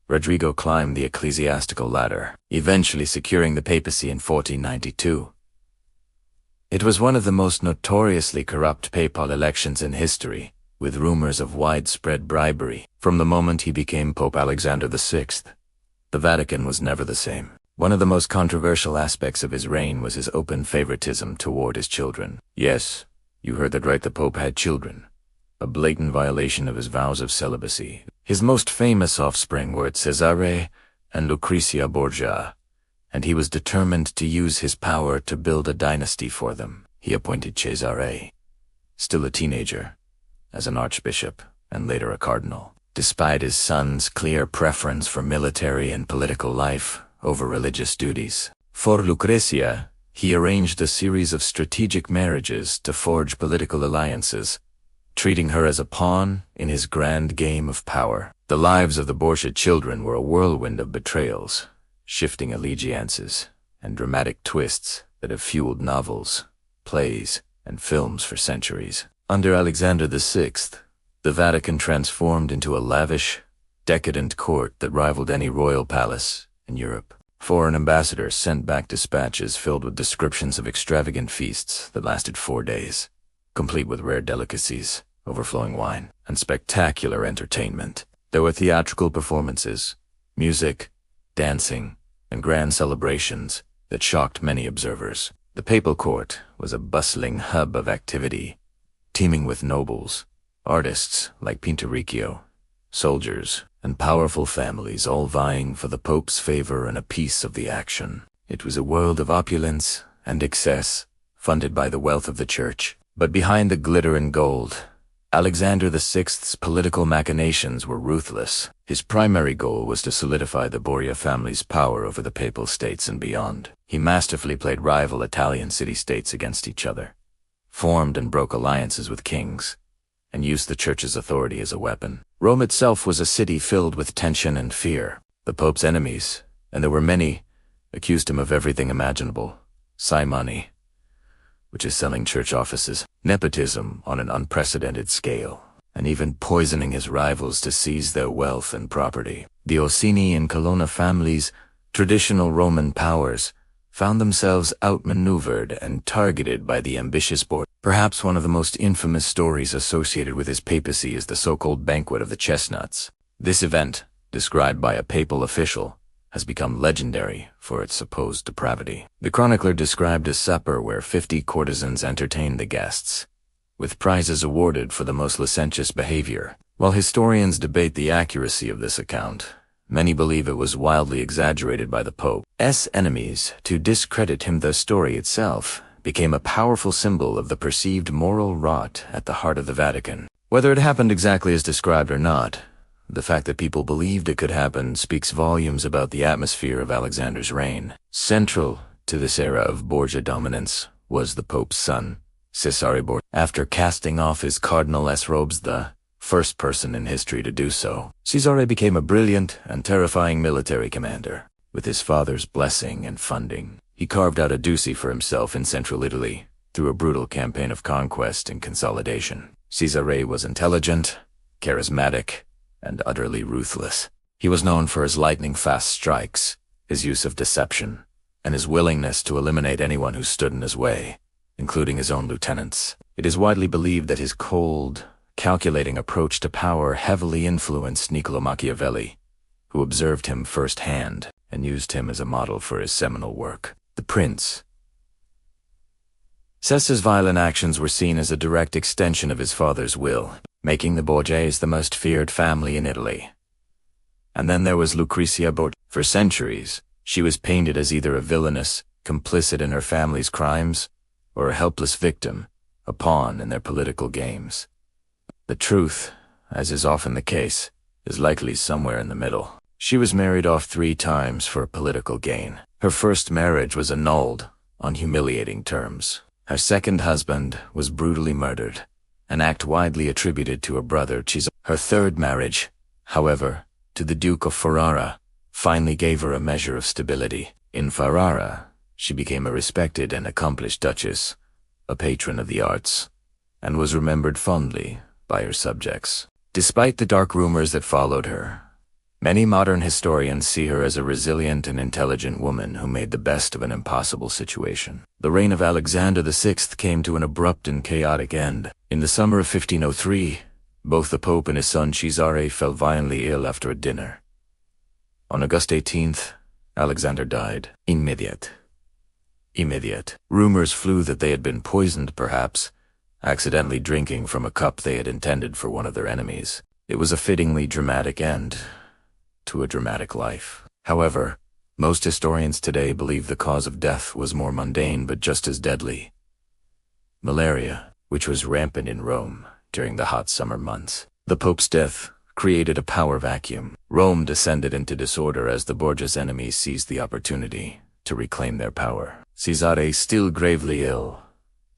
Speaker 1: Rodrigo climbed the ecclesiastical ladder, eventually securing the papacy in 1492. It was one of the most notoriously corrupt papal elections in history, with rumors of widespread bribery. From the moment he became Pope Alexander VI, the Vatican was never the same. One of the most controversial aspects of his reign was his open favoritism toward his children. Yes, you heard that right, the Pope had children. A blatant violation of his vows of celibacy. His most famous offspring were Cesare and Lucrezia Borgia, and he was determined to use his power to build a dynasty for them. He appointed Cesare, still a teenager, as an archbishop and later a cardinal. Despite his son's clear preference for military and political life over religious duties. For Lucrezia, he arranged a series of strategic marriages to forge political alliances, treating her as a pawn in his grand game of power. The lives of the Borgia children were a whirlwind of betrayals, shifting allegiances, and dramatic twists that have fueled novels, plays, and films for centuries. Under Alexander VI, the Vatican transformed into a lavish, decadent court that rivaled any royal palace in Europe. Foreign ambassadors sent back dispatches filled with descriptions of extravagant feasts that lasted 4 days, complete with rare delicacies, overflowing wine, and spectacular entertainment. There were theatrical performances, music, dancing, and grand celebrations that shocked many observers. The papal court was a bustling hub of activity, teeming with nobles, artists like Pinturicchio, soldiers, and powerful families all vying for the Pope's favor and a piece of the action. It was a world of opulence and excess, funded by the wealth of the Church. But behind the glitter and gold, Alexander VI's political machinations were ruthless. His primary goal was to solidify the Borgia family's power over the Papal States and beyond. He masterfully played rival Italian city-states against each other, formed and broke alliances with kings, and used the Church's authority as a weapon. Rome itself was a city filled with tension and fear. The Pope's enemies, and there were many, accused him of everything imaginable: simony, which is selling church offices, nepotism on an unprecedented scale, and even poisoning his rivals to seize their wealth and property. The Orsini and Colonna families, traditional Roman powers, found themselves outmaneuvered and targeted by the ambitious Borgia. Perhaps one of the most infamous stories associated with his papacy is the so-called Banquet of the Chestnuts. This event, described by a papal official, has become legendary for its supposed depravity. The chronicler described a supper where 50 courtesans entertained the guests, with prizes awarded for the most licentious behavior. While historians debate the accuracy of this account, many believe it was wildly exaggerated by the Pope's enemies to discredit him. The story itself became a powerful symbol of the perceived moral rot at the heart of the Vatican. Whether it happened exactly as described or not, the fact that people believed it could happen speaks volumes about the atmosphere of Alexander's reign. Central to this era of Borgia dominance was the Pope's son, Cesare Borgia. After casting off his cardinal's robes, the first person in history to do so, Cesare became a brilliant and terrifying military commander. With his father's blessing and funding, he carved out a duchy for himself in central Italy through a brutal campaign of conquest and consolidation. Cesare was intelligent, charismatic, and utterly ruthless. He was known for his lightning-fast strikes, his use of deception, and his willingness to eliminate anyone who stood in his way, including his own lieutenants. It is widely believed that his cold, calculating approach to power heavily influenced Niccolò Machiavelli, who observed him firsthand and used him as a model for his seminal work, The Prince. Cesare's violent actions were seen as a direct extension of his father's will, making the Borgias the most feared family in Italy. And then there was Lucrezia Borgia. For centuries, she was painted as either a villainous, complicit in her family's crimes, or a helpless victim, a pawn in their political games. The truth, as is often the case, is likely somewhere in the middle. She was married off 3 times for political gain. Her first marriage was annulled on humiliating terms. Her second husband was brutally murdered, an act widely attributed to her brother Cesare. Her third marriage, however, to the Duke of Ferrara, finally gave her a measure of stability. In Ferrara, she became a respected and accomplished duchess, a patron of the arts, and was remembered fondly by her subjects. Despite the dark rumors that followed her, Many modern historians see her as a resilient and intelligent woman who made the best of an impossible situation. The reign of Alexander VI came to an abrupt and chaotic end. In the summer of 1503, both the Pope and his son Cesare fell violently ill after a dinner. On August 18th, Alexander died. Immediate. Rumors flew that they had been poisoned, perhaps, accidentally drinking from a cup they had intended for one of their enemies. It was a fittingly dramatic end to a dramatic life. However, most historians today believe the cause of death was more mundane but just as deadly: malaria, which was rampant in Rome during the hot summer months. The Pope's death created a power vacuum. Rome descended into disorder as the Borgia's enemies seized the opportunity to reclaim their power. Cesare, still gravely ill,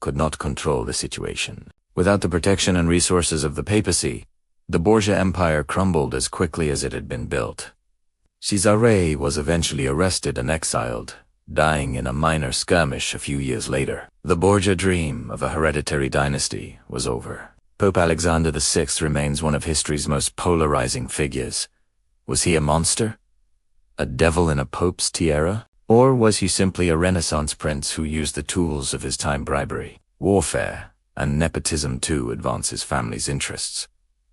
Speaker 1: could not control the situation. Without the protection and resources of the Papacy, the Borgia Empire crumbled as quickly as it had been built. Cesare was eventually arrested and exiled, dying in a minor skirmish a few years later. The Borgia dream of a hereditary dynasty was over. Pope Alexander VI remains one of history's most polarizing figures. Was he a monster? A devil in a pope's tiara? Or was he simply a Renaissance prince who used the tools of his time: bribery, warfare, and nepotism to advance his family's interests?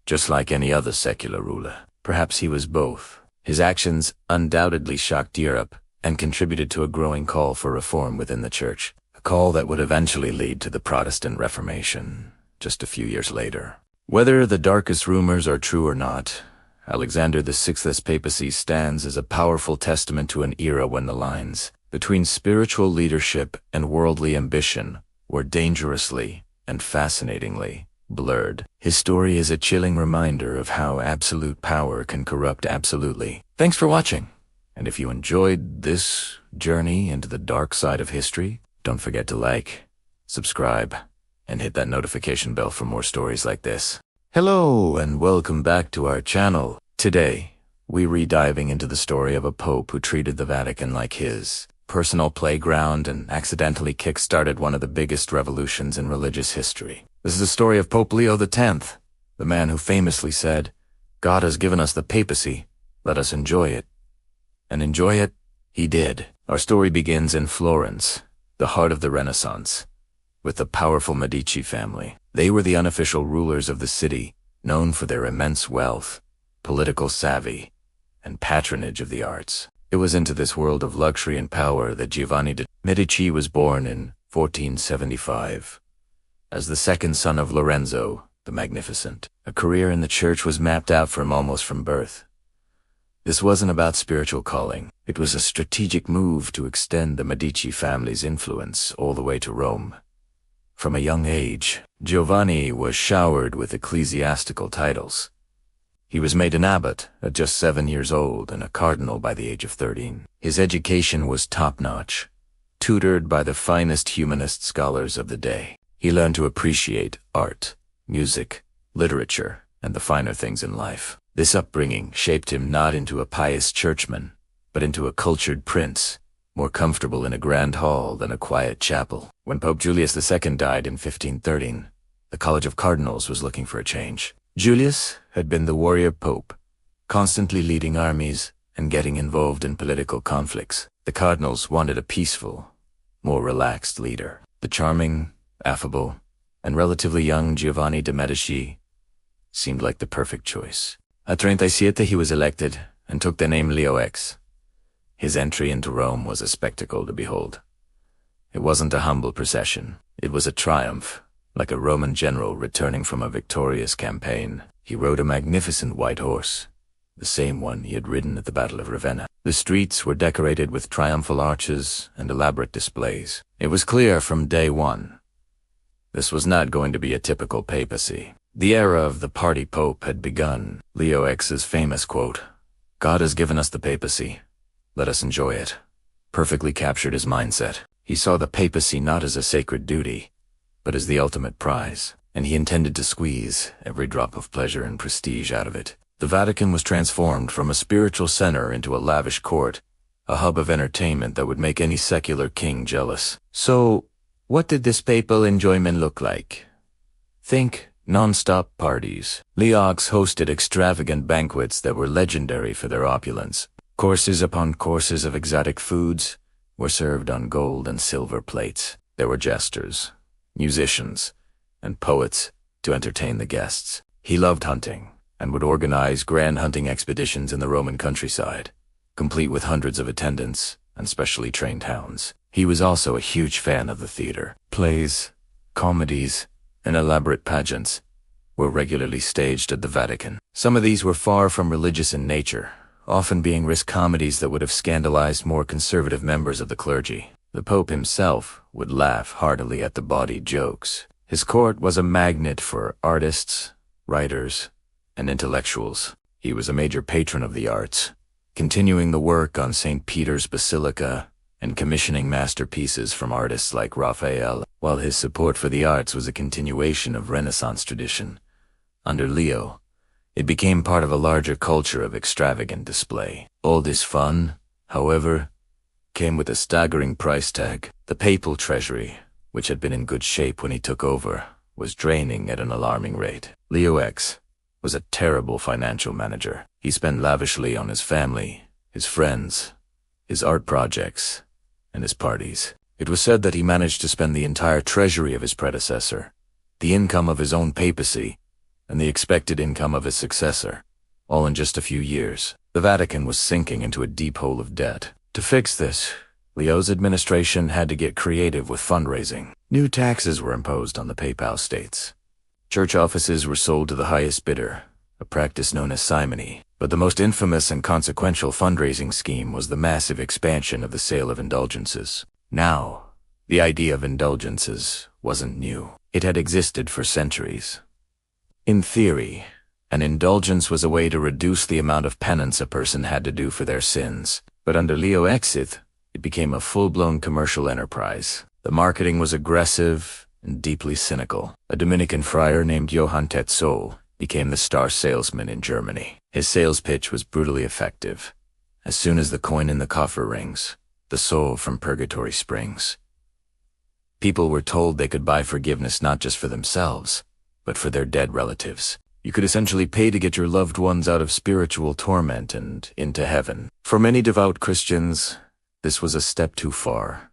Speaker 1: Just like any other secular ruler, perhaps he was both. His actions undoubtedly shocked Europe and contributed to a growing call for reform within the Church, a call that would eventually lead to the Protestant Reformation just a few years later. Whether the darkest rumors are true or not, Alexander VI's papacy stands as a powerful testament to an era when the lines between spiritual leadership and worldly ambition were dangerously and fascinatingly blurred. His story is a chilling reminder of how absolute power can corrupt absolutely. Thanks for watching, and if you enjoyed this journey into the dark side of history, don't forget to like, subscribe, and hit that notification bell for more stories like this. Hello and welcome back to our channel. Today, we're re-diving into the story of a pope who treated the Vatican like his personal playground and accidentally kick-started one of the biggest revolutions in religious history. This is the story of Pope Leo X, the man who famously said, "God has given us the papacy, let us enjoy it." And enjoy it he did. Our story begins in Florence, the heart of the Renaissance, with the powerful Medici family. They were the unofficial rulers of the city, known for their immense wealth, political savvy, and patronage of the arts. It was into this world of luxury and power that Giovanni de' Medici was born in 1475. As the second son of Lorenzo the Magnificent, a career in the church was mapped out for him almost from birth. This wasn't about spiritual calling. It was a strategic move to extend the Medici family's influence all the way to Rome. From a young age, Giovanni was showered with ecclesiastical titles. He was made an abbot at just 7 years old and a cardinal by the age of 13. His education was top-notch, tutored by the finest humanist scholars of the day. He learned to appreciate art, music, literature, and the finer things in life. This upbringing shaped him not into a pious churchman, but into a cultured prince, more comfortable in a grand hall than a quiet chapel. When Pope Julius II died in 1513, the College of Cardinals was looking for a change. Julius had been the warrior pope, constantly leading armies and getting involved in political conflicts. The cardinals wanted a peaceful, more relaxed leader. The charming, affable, and relatively young Giovanni de' Medici seemed like the perfect choice. At 37 he was elected and took the name Leo X. His entry into Rome was a spectacle to behold. It wasn't a humble procession. It was a triumph, like a Roman general returning from a victorious campaign. He rode a magnificent white horse, the same one he had ridden at the Battle of Ravenna. The streets were decorated with triumphal arches and elaborate displays. It was clear from day one this was not going to be a typical papacy. The era of the party pope had begun. Leo X's famous quote, "God has given us the papacy, let us enjoy it," perfectly captured his mindset. He saw the papacy not as a sacred duty, but as the ultimate prize, and he intended to squeeze every drop of pleasure and prestige out of it. The Vatican was transformed from a spiritual center into a lavish court, a hub of entertainment that would make any secular king jealous. So, what did this papal enjoyment look like? Think Non-stop parties. Leo X hosted extravagant banquets that were legendary for their opulence. Courses upon courses of exotic foods were served on gold and silver plates. There were jesters, musicians, and poets to entertain the guests. He loved hunting and would organize grand hunting expeditions in the Roman countryside, complete with hundreds of attendants and specially trained hounds. He was also a huge fan of the theater. Plays, comedies, and elaborate pageants were regularly staged at the Vatican. Some of these were far from religious in nature, often being risk comedies that would have scandalized more conservative members of the clergy. The Pope himself would laugh heartily at the bawdy jokes. His court was a magnet for artists, writers, and intellectuals. He was a major patron of the arts, continuing the work on St. Peter's Basilica and commissioning masterpieces from artists like Raphael, while his support for the arts was a continuation of Renaissance tradition. Under Leo, it became part of a larger culture of extravagant display. All this fun, however, came with a staggering price tag. The papal treasury, which had been in good shape when he took over, was draining at an alarming rate. Leo X was a terrible financial manager. He spent lavishly on his family, his friends, his art projects, and his parties. It was said that he managed to spend the entire treasury of his predecessor, the income of his own papacy, and the expected income of his successor, all in just a few years. The Vatican was sinking into a deep hole of debt. To fix this, Leo's administration had to get creative with fundraising. New taxes were imposed on the Papal states. Church offices were sold to the highest bidder, a practice known as simony. But the most infamous and consequential fundraising scheme was the massive expansion of the sale of indulgences. Now, the idea of indulgences wasn't new. It had existed for centuries. In theory, an indulgence was a way to reduce the amount of penance a person had to do for their sins. But under Leo X, it became a full-blown commercial enterprise. The marketing was aggressive and deeply cynical. A Dominican friar named Johann Tetzel became the star salesman in Germany. His sales pitch was brutally effective. As soon as the coin in the coffer rings, the soul from purgatory springs. People were told they could buy forgiveness not just for themselves, but for their dead relatives. You could essentially pay to get your loved ones out of spiritual torment and into heaven. For many devout Christians, this was a step too far.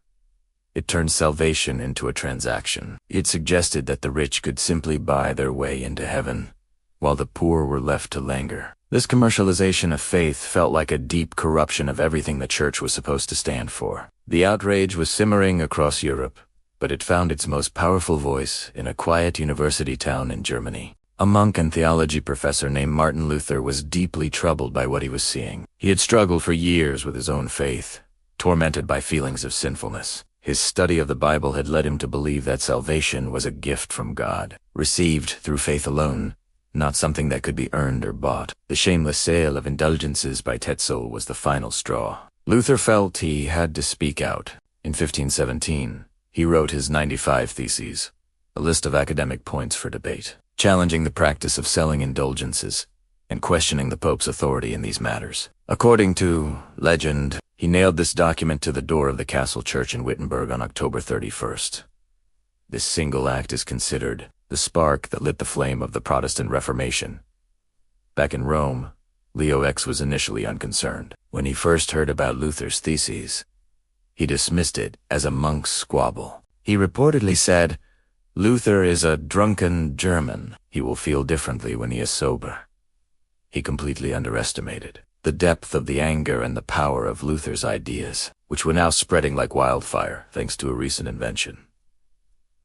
Speaker 1: It turned salvation into a transaction. It suggested that the rich could simply buy their way into heaven, while the poor were left to languor. This commercialization of faith felt like a deep corruption of everything the church was supposed to stand for. The outrage was simmering across Europe, but it found its most powerful voice in a quiet university town in Germany. A monk and theology professor named Martin Luther was deeply troubled by what he was seeing. He had struggled for years with his own faith, tormented by feelings of sinfulness. His study of the Bible had led him to believe that salvation was a gift from God, received through faith alone, not something that could be earned or bought. The shameless sale of indulgences by Tetzel was the final straw. Luther felt he had to speak out. In 1517, he wrote his 95 Theses, a list of academic points for debate, challenging the practice of selling indulgences and questioning the Pope's authority in these matters. According to legend, he nailed this document to the door of the castle church in Wittenberg on October 31st. This single act is considered the spark that lit the flame of the Protestant Reformation. Back in Rome, Leo X was initially unconcerned. When he first heard about Luther's theses, he dismissed it as a monk's squabble. He reportedly said, "Luther is a drunken German. He will feel differently when he is sober." He completely underestimated the depth of the anger and the power of Luther's ideas, which were now spreading like wildfire thanks to a recent invention: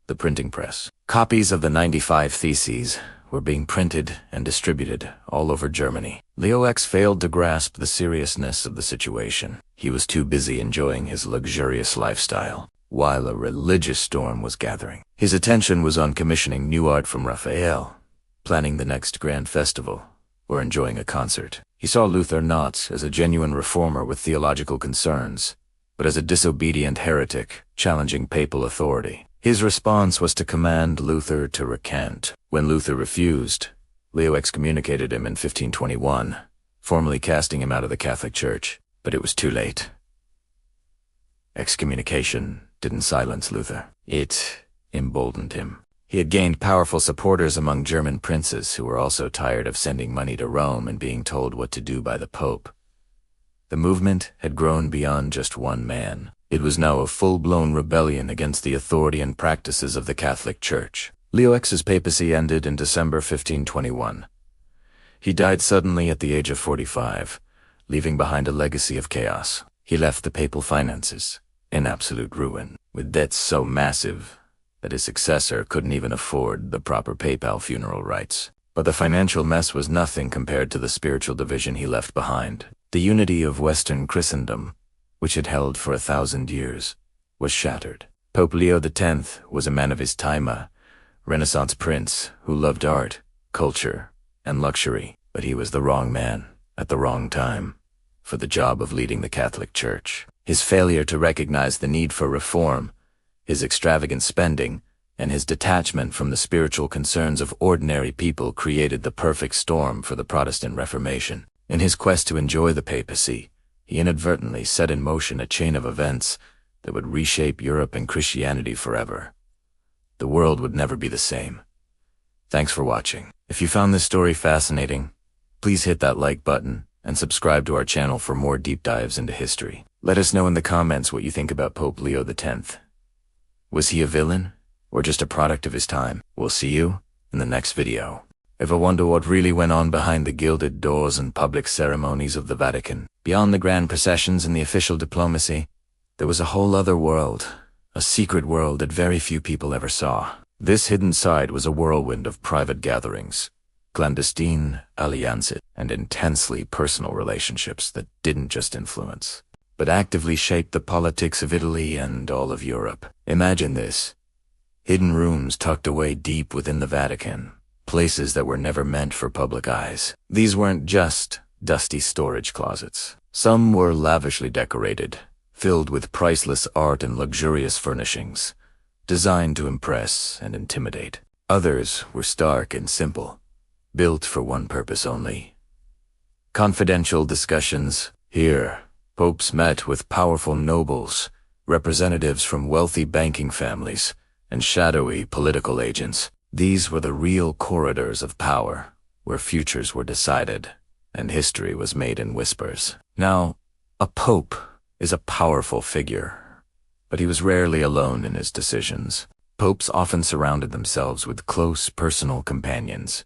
Speaker 1: the printing press. Copies of the 95 Theses were being printed and distributed all over Germany. Leo X failed to grasp the seriousness of the situation. He was too busy enjoying his luxurious lifestyle, while a religious storm was gathering. His attention was on commissioning new art from Raphael, planning the next grand festival, or enjoying a concert. He saw Luther not as a genuine reformer with theological concerns, but as a disobedient heretic challenging papal authority. His response was to command Luther to recant. When Luther refused, Leo excommunicated him in 1521, formally casting him out of the Catholic Church. But it was too late. Excommunication didn't silence Luther. It emboldened him. He had gained powerful supporters among German princes who were also tired of sending money to Rome and being told what to do by the Pope. The movement had grown beyond just one man. It was now a full-blown rebellion against the authority and practices of the Catholic Church. Leo X's papacy ended in December 1521. He died suddenly at the age of 45, leaving behind a legacy of chaos. He left the papal finances in absolute ruin, with debts so massive that his successor couldn't even afford the proper papal funeral rites. But the financial mess was nothing compared to the spiritual division he left behind. The unity of Western Christendom, which had held for 1,000 years, was shattered. Pope Leo X was a man of his time, a Renaissance prince who loved art, culture, and luxury, but he was the wrong man at the wrong time for the job of leading the Catholic Church. His failure to recognize the need for reform, his extravagant spending, and his detachment from the spiritual concerns of ordinary people created the perfect storm for the Protestant Reformation. In his quest to enjoy the papacy, he inadvertently set in motion a chain of events that would reshape Europe and Christianity forever. The world would never be the same. Thanks for watching. If you found this story fascinating, please hit that like button and subscribe to our channel for more deep dives into history. Let us know in the comments what you think about Pope Leo X. Was he a villain or just a product of his time? We'll see you in the next video. Ever wonder what really went on behind the gilded doors and public ceremonies of the Vatican? Beyond the grand processions and the official diplomacy, there was a whole other world, a secret world that very few people ever saw. This hidden side was a whirlwind of private gatherings, clandestine alliances, and intensely personal relationships that didn't just influence, but actively shaped the politics of Italy and all of Europe. Imagine this: hidden rooms tucked away deep within the Vatican, places that were never meant for public eyes. These weren't just dusty storage closets. Some were lavishly decorated, filled with priceless art and luxurious furnishings, designed to impress and intimidate. Others were stark and simple, built for one purpose only: confidential discussions. Here, popes met with powerful nobles, representatives from wealthy banking families, and shadowy political agents. These were the real corridors of power, where futures were decided and history was made in whispers. Now, a pope is a powerful figure, but he was rarely alone in his decisions. Popes often surrounded themselves with close personal companions.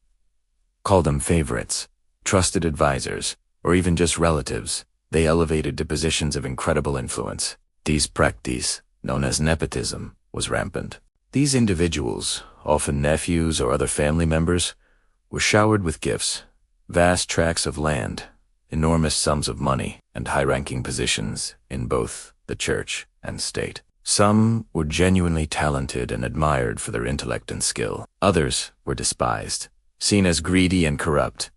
Speaker 1: Call them favorites, trusted advisors, or even just relatives. They elevated to positions of incredible influence. This practice, known as nepotism, was rampant. These individuals, often nephews or other family members, were showered with gifts, vast tracts of land, enormous sums of money, and high-ranking positions in both the church and state. Some were genuinely talented and admired for their intellect and skill. Others were despised, seen as greedy and corrupt,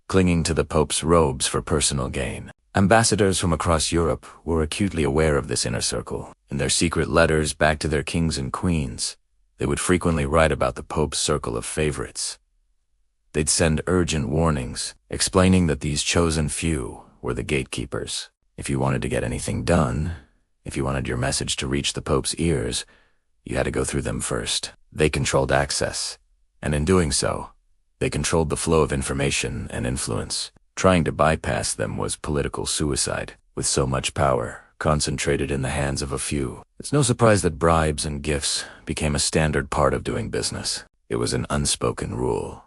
Speaker 1: clinging to the Pope's robes for personal gain. Ambassadors from across Europe were acutely aware of this inner circle. In their secret letters back to their kings and queens, they would frequently write about the Pope's circle of favorites. They'd send urgent warnings, explaining that these chosen few were the gatekeepers. If you wanted to get anything done, if you wanted your message to reach the Pope's ears, you had to go through them first. They controlled access, and in doing so, they controlled the flow of information and influence. Trying to bypass them was political suicide. With so much power concentrated in the hands of a few, it's no surprise that bribes and gifts became a standard part of doing business. It was an unspoken rule.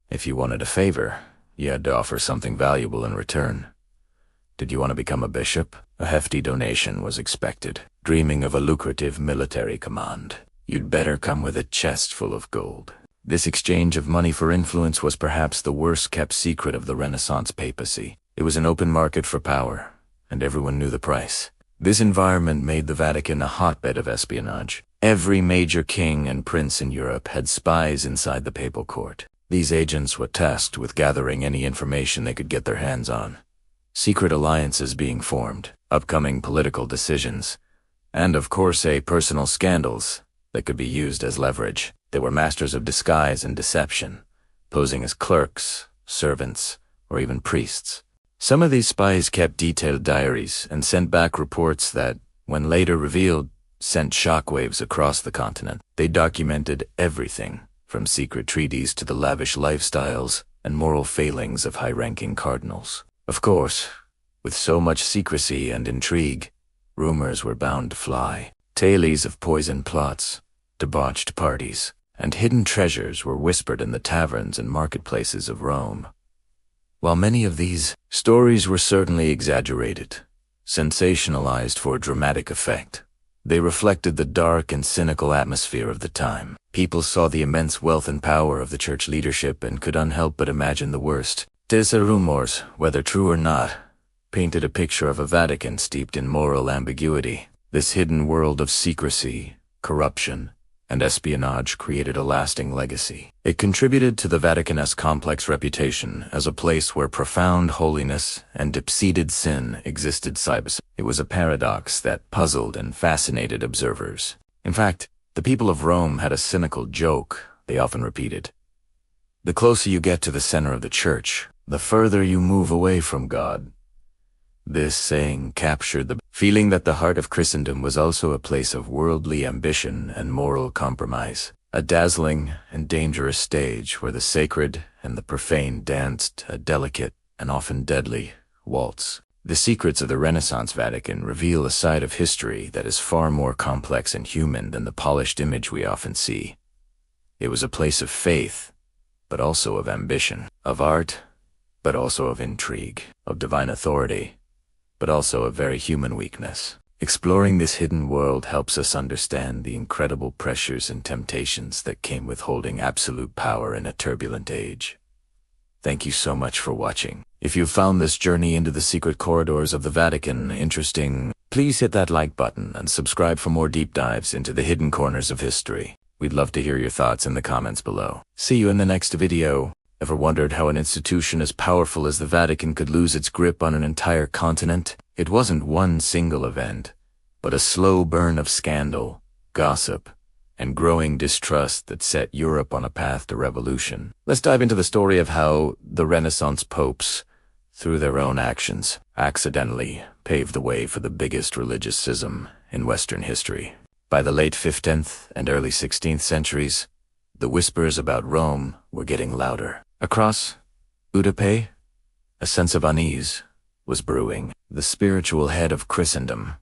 Speaker 1: If you wanted a favor, you had to offer something valuable in return. Did you want to become a bishop? A hefty donation was expected. Dreaming of a lucrative military command? You'd better come with a chest full of gold. This exchange of money for influence was perhaps the worst-kept secret of the Renaissance papacy. It was an open market for power, and everyone knew the price. This environment made the Vatican a hotbed of espionage. Every major king and prince in Europe had spies inside the papal court. These agents were tasked with gathering any information they could get their hands on. Secret alliances being formed, upcoming political decisions, and of course personal scandals that could be used as leverage. They were masters of disguise and deception, posing as clerks, servants, or even priests. Some of these spies kept detailed diaries and sent back reports that, when later revealed, sent shockwaves across the continent. They documented everything, from secret treaties to the lavish lifestyles and moral failings of high-ranking cardinals. Of course, with so much secrecy and intrigue, rumors were bound to fly. Tales of poisoned plots, debauched parties, and hidden treasures were whispered in the taverns and marketplaces of Rome. While many of these stories were certainly exaggerated, sensationalized for dramatic effect, they reflected the dark and cynical atmosphere of the time. People saw the immense wealth and power of the church leadership and could unhelp but imagine the worst. These rumors, whether true or not, painted a picture of a Vatican steeped in moral ambiguity. This hidden world of secrecy, corruption, and espionage created a lasting legacy. It contributed to the Vatican's complex reputation as a place where profound holiness and deep-seated sin existed side by side. It was a paradox that puzzled and fascinated observers. In fact, the people of Rome had a cynical joke they often repeated. The closer you get to the center of the church, the further you move away from God. This saying captured the feeling that the heart of Christendom was also a place of worldly ambition and moral compromise, a dazzling and dangerous stage where the sacred and the profane danced a delicate and often deadly waltz. The secrets of the Renaissance Vatican reveal a side of history that is far more complex and human than the polished image we often see. It was a place of faith, but also of ambition, of art, but also of intrigue, of divine authority, but also of very human weakness. Exploring this hidden world helps us understand the incredible pressures and temptations that came with holding absolute power in a turbulent age. Thank you so much for watching. If you found this journey into the secret corridors of the Vatican interesting, please hit that like button and subscribe for more deep dives into the hidden corners of history. We'd love to hear your thoughts in the comments below. See you in the next video. Ever wondered how an institution as powerful as the Vatican could lose its grip on an entire continent? It wasn't one single event, but a slow burn of scandal, gossip, and growing distrust that set Europe on a path to revolution. Let's dive into the story of how the Renaissance popes, through their own actions, accidentally paved the way for the biggest religious schism in Western history. By the late 15th and early 16th centuries, the whispers about Rome were getting louder. Across Udape, a sense of unease was brewing. The spiritual head of Christendom,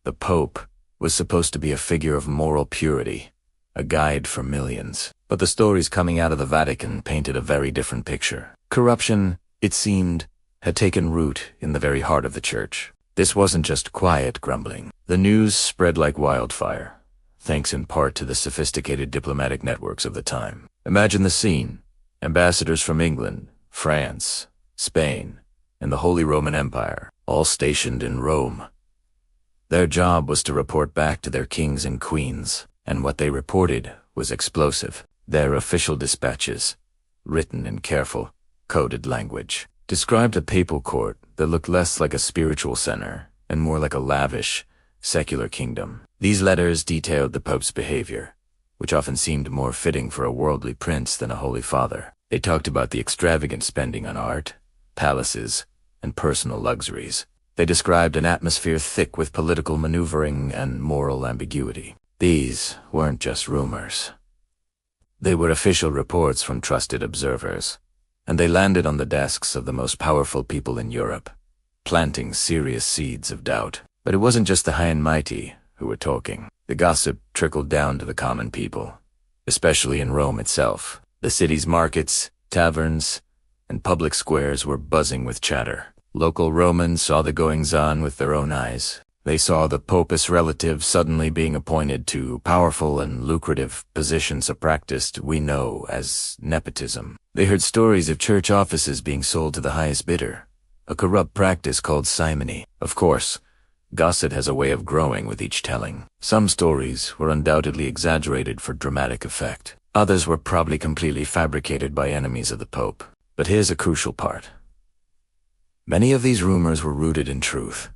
Speaker 1: the Pope, was supposed to be a figure of moral purity, a guide for millions. But the stories coming out of the Vatican painted a very different picture. Corruption, it seemed, had taken root in the very heart of the church. This wasn't just quiet grumbling. The news spread like wildfire, thanks in part to the sophisticated diplomatic networks of the time. Imagine the scene. Ambassadors from England, France, Spain, and the Holy Roman Empire, all stationed in Rome. Their job was to report back to their kings and queens, and what they reported was explosive. Their official dispatches, written in careful, coded language, described a papal court that looked less like a spiritual center and more like a lavish, secular kingdom. These letters detailed the Pope's behavior, which often seemed more fitting for a worldly prince than a holy father. They talked about the extravagant spending on art, palaces, and personal luxuries. They described an atmosphere thick with political maneuvering and moral ambiguity. These weren't just rumors. They were official reports from trusted observers, and they landed on the desks of the most powerful people in Europe, planting serious seeds of doubt. But it wasn't just the high and mighty who were talking. The gossip trickled down to the common people, especially in Rome itself. The city's markets, taverns, and public squares were buzzing with chatter. Local Romans saw the goings-on with their own eyes. They saw the Pope's relative suddenly being appointed to powerful and lucrative positions of practice we know as nepotism. They heard stories of church offices being sold to the highest bidder, a corrupt practice called simony. Of course, gossip has a way of growing with each telling. Some stories were undoubtedly exaggerated for dramatic effect. Others were probably completely fabricated by enemies of the Pope. But here's a crucial part. Many of these rumors were rooted in truth.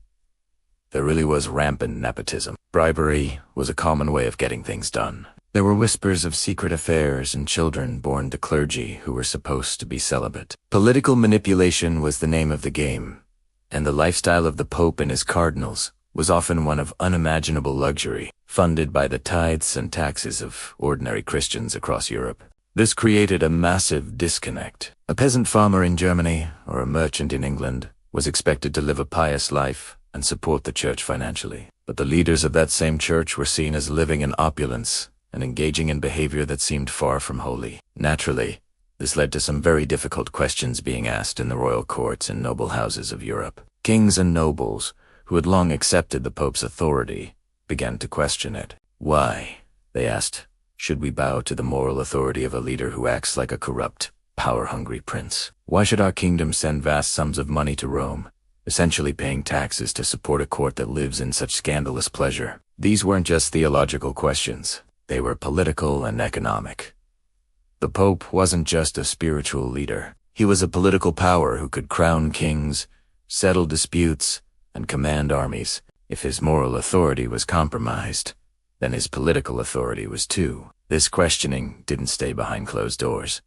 Speaker 1: There really was rampant nepotism. Bribery was a common way of getting things done. There were whispers of secret affairs and children born to clergy who were supposed to be celibate. Political manipulation was the name of the game, and the lifestyle of the Pope and his cardinals was often one of unimaginable luxury, funded by the tithes and taxes of ordinary Christians across Europe. This created a massive disconnect. A peasant farmer in Germany or a merchant in England was expected to live a pious life and support the church financially. But the leaders of that same church were seen as living in opulence and engaging in behavior that seemed far from holy. Naturally, this led to some very difficult questions being asked in the royal courts and noble houses of Europe. Kings and nobles, who had long accepted the Pope's authority, began to question it. Why, they asked, should we bow to the moral authority of a leader who acts like a corrupt, power-hungry prince? Why should our kingdom send vast sums of money to Rome, essentially paying taxes to support a court that lives in such scandalous pleasure? These weren't just theological questions. They were political and economic. The Pope wasn't just a spiritual leader. He was a political power who could crown kings, settle disputes, and command armies. If his moral authority was compromised, then his political authority was too. This questioning didn't stay behind closed doors.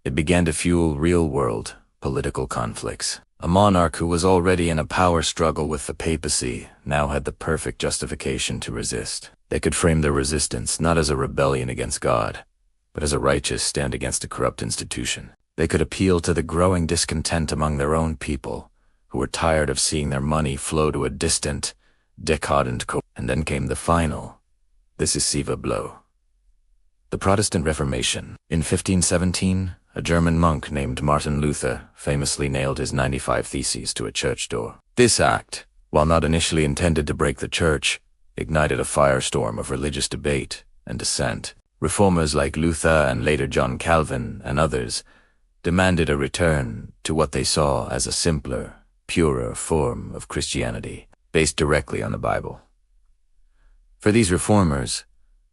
Speaker 1: It began to fuel real-world political conflicts. A monarch who was already in a power struggle with the papacy now had the perfect justification to resist. They could frame their resistance not as a rebellion against God, but as a righteous stand against a corrupt institution. They could appeal to the growing discontent among their own people, who were tired of seeing their money flow to a distant, decadent court. And then came the final, decisive blow. The Protestant Reformation. In 1517, a German monk named Martin Luther famously nailed his 95 Theses to a church door. This act, while not initially intended to break the church, ignited a firestorm of religious debate and dissent. Reformers like Luther and later John Calvin and others demanded a return to what they saw as a simpler, purer form of Christianity, based directly on the Bible. For these reformers,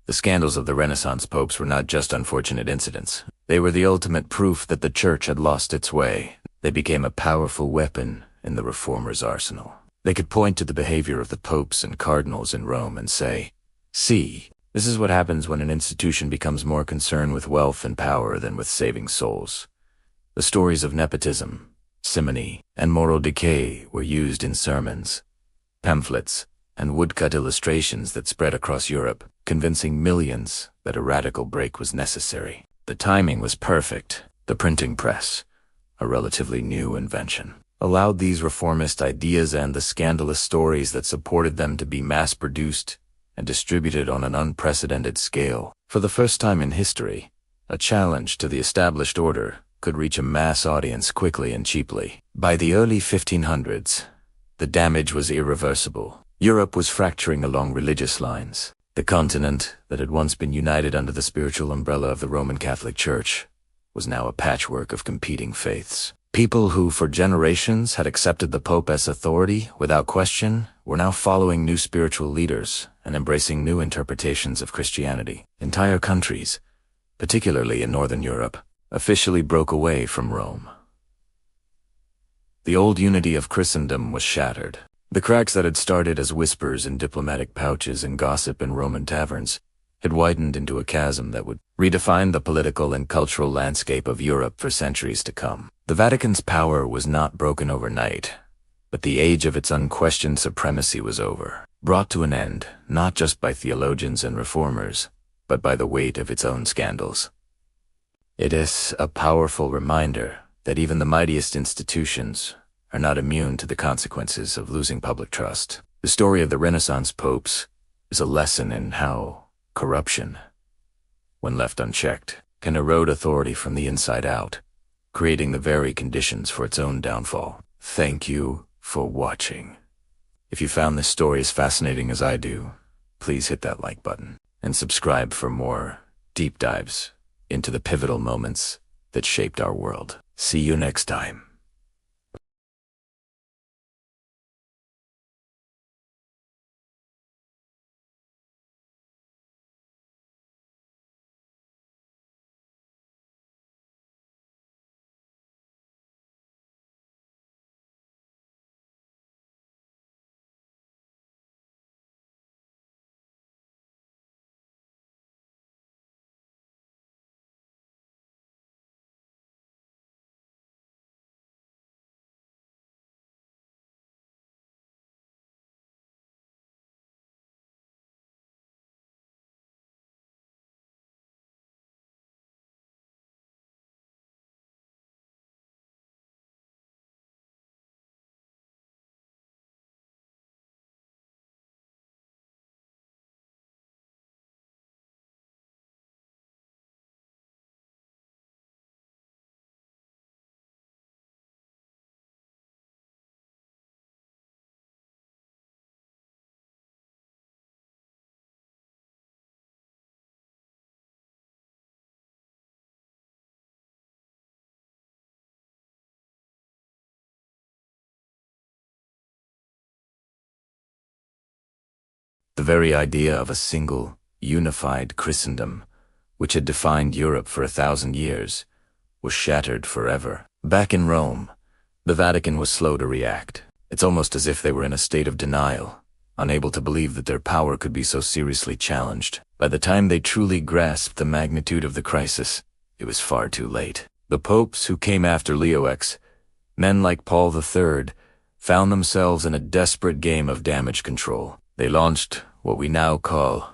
Speaker 1: the scandals of the Renaissance popes were not just unfortunate incidents. They were the ultimate proof that the church had lost its way. They became a powerful weapon in the reformers' arsenal. They could point to the behavior of the popes and cardinals in Rome and say, "See, this is what happens when an institution becomes more concerned with wealth and power than with saving souls." The stories of nepotism, simony, and moral decay were used in sermons, pamphlets, and woodcut illustrations that spread across Europe, convincing millions that a radical break was necessary. The timing was perfect. The printing press, a relatively new invention, allowed these reformist ideas and the scandalous stories that supported them to be mass-produced and distributed on an unprecedented scale. For the first time in history, a challenge to the established order could reach a mass audience quickly and cheaply. By the early 1500s, the damage was irreversible. Europe was fracturing along religious lines. The continent that had once been united under the spiritual umbrella of the Roman Catholic Church was now a patchwork of competing faiths. People who, for generations, had accepted the Pope as authority without question were now following new spiritual leaders and embracing new interpretations of Christianity. Entire countries, particularly in Northern Europe, officially broke away from Rome. The old unity of Christendom was shattered. The cracks that had started as whispers in diplomatic pouches and gossip in Roman taverns had widened into a chasm that would redefine the political and cultural landscape of Europe for centuries to come. The Vatican's power was not broken overnight, but the age of its unquestioned supremacy was over, brought to an end not just by theologians and reformers, but by the weight of its own scandals. It is a powerful reminder that even the mightiest institutions are not immune to the consequences of losing public trust. The story of the Renaissance popes is a lesson in how corruption, when left unchecked, can erode authority from the inside out, creating the very conditions for its own downfall. Thank you for watching. If you found this story as fascinating as I do, please hit that like button and subscribe for more deep dives into the pivotal moments that shaped our world. See you next time. The very idea of a single, unified Christendom, which had defined Europe for 1,000 years, was shattered forever. Back in Rome, the Vatican was slow to react. It's almost as if they were in a state of denial, unable to believe that their power could be so seriously challenged. By the time they truly grasped the magnitude of the crisis, it was far too late. The popes who came after Leo X, men like Paul III, found themselves in a desperate game of damage control. They launched what we now call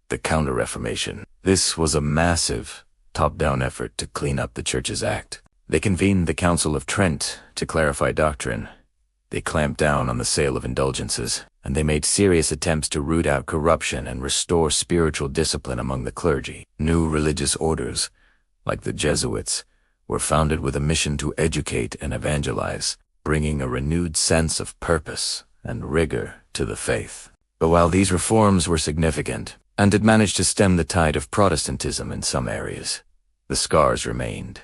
Speaker 1: the Counter-Reformation. This was a massive, top-down effort to clean up the Church's act. They convened the Council of Trent to clarify doctrine. They clamped down on the sale of indulgences, and they made serious attempts to root out corruption and restore spiritual discipline among the clergy. New religious orders, like the Jesuits, were founded with a mission to educate and evangelize, bringing a renewed sense of purpose and rigor to the faith. But while these reforms were significant, and had managed to stem the tide of Protestantism in some areas, the scars remained.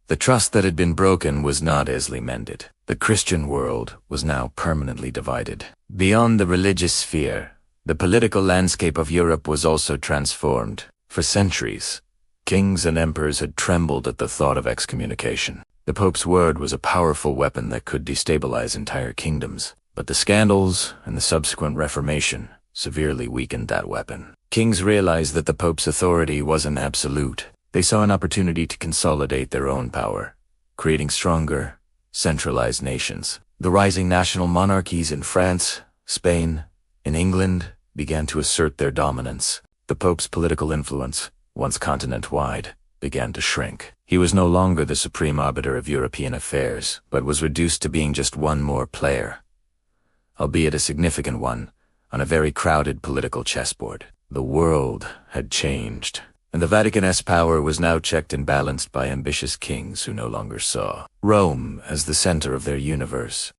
Speaker 1: The trust that had been broken was not easily mended. The Christian world was now permanently divided. Beyond the religious sphere, the political landscape of Europe was also transformed. For centuries, kings and emperors had trembled at the thought of excommunication. The Pope's word was a powerful weapon that could destabilize entire kingdoms. But the scandals and the subsequent Reformation severely weakened that weapon. Kings realized that the Pope's authority wasn't absolute. They saw an opportunity to consolidate their own power, creating stronger, centralized nations. The rising national monarchies in France, Spain, and England began to assert their dominance. The Pope's political influence, once continent-wide, began to shrink. He was no longer the supreme arbiter of European affairs, but was reduced to being just one more player, albeit a significant one, on a very crowded political chessboard. The world had changed, and the Vatican's power was now checked and balanced by ambitious kings who no longer saw Rome as the center of their universe.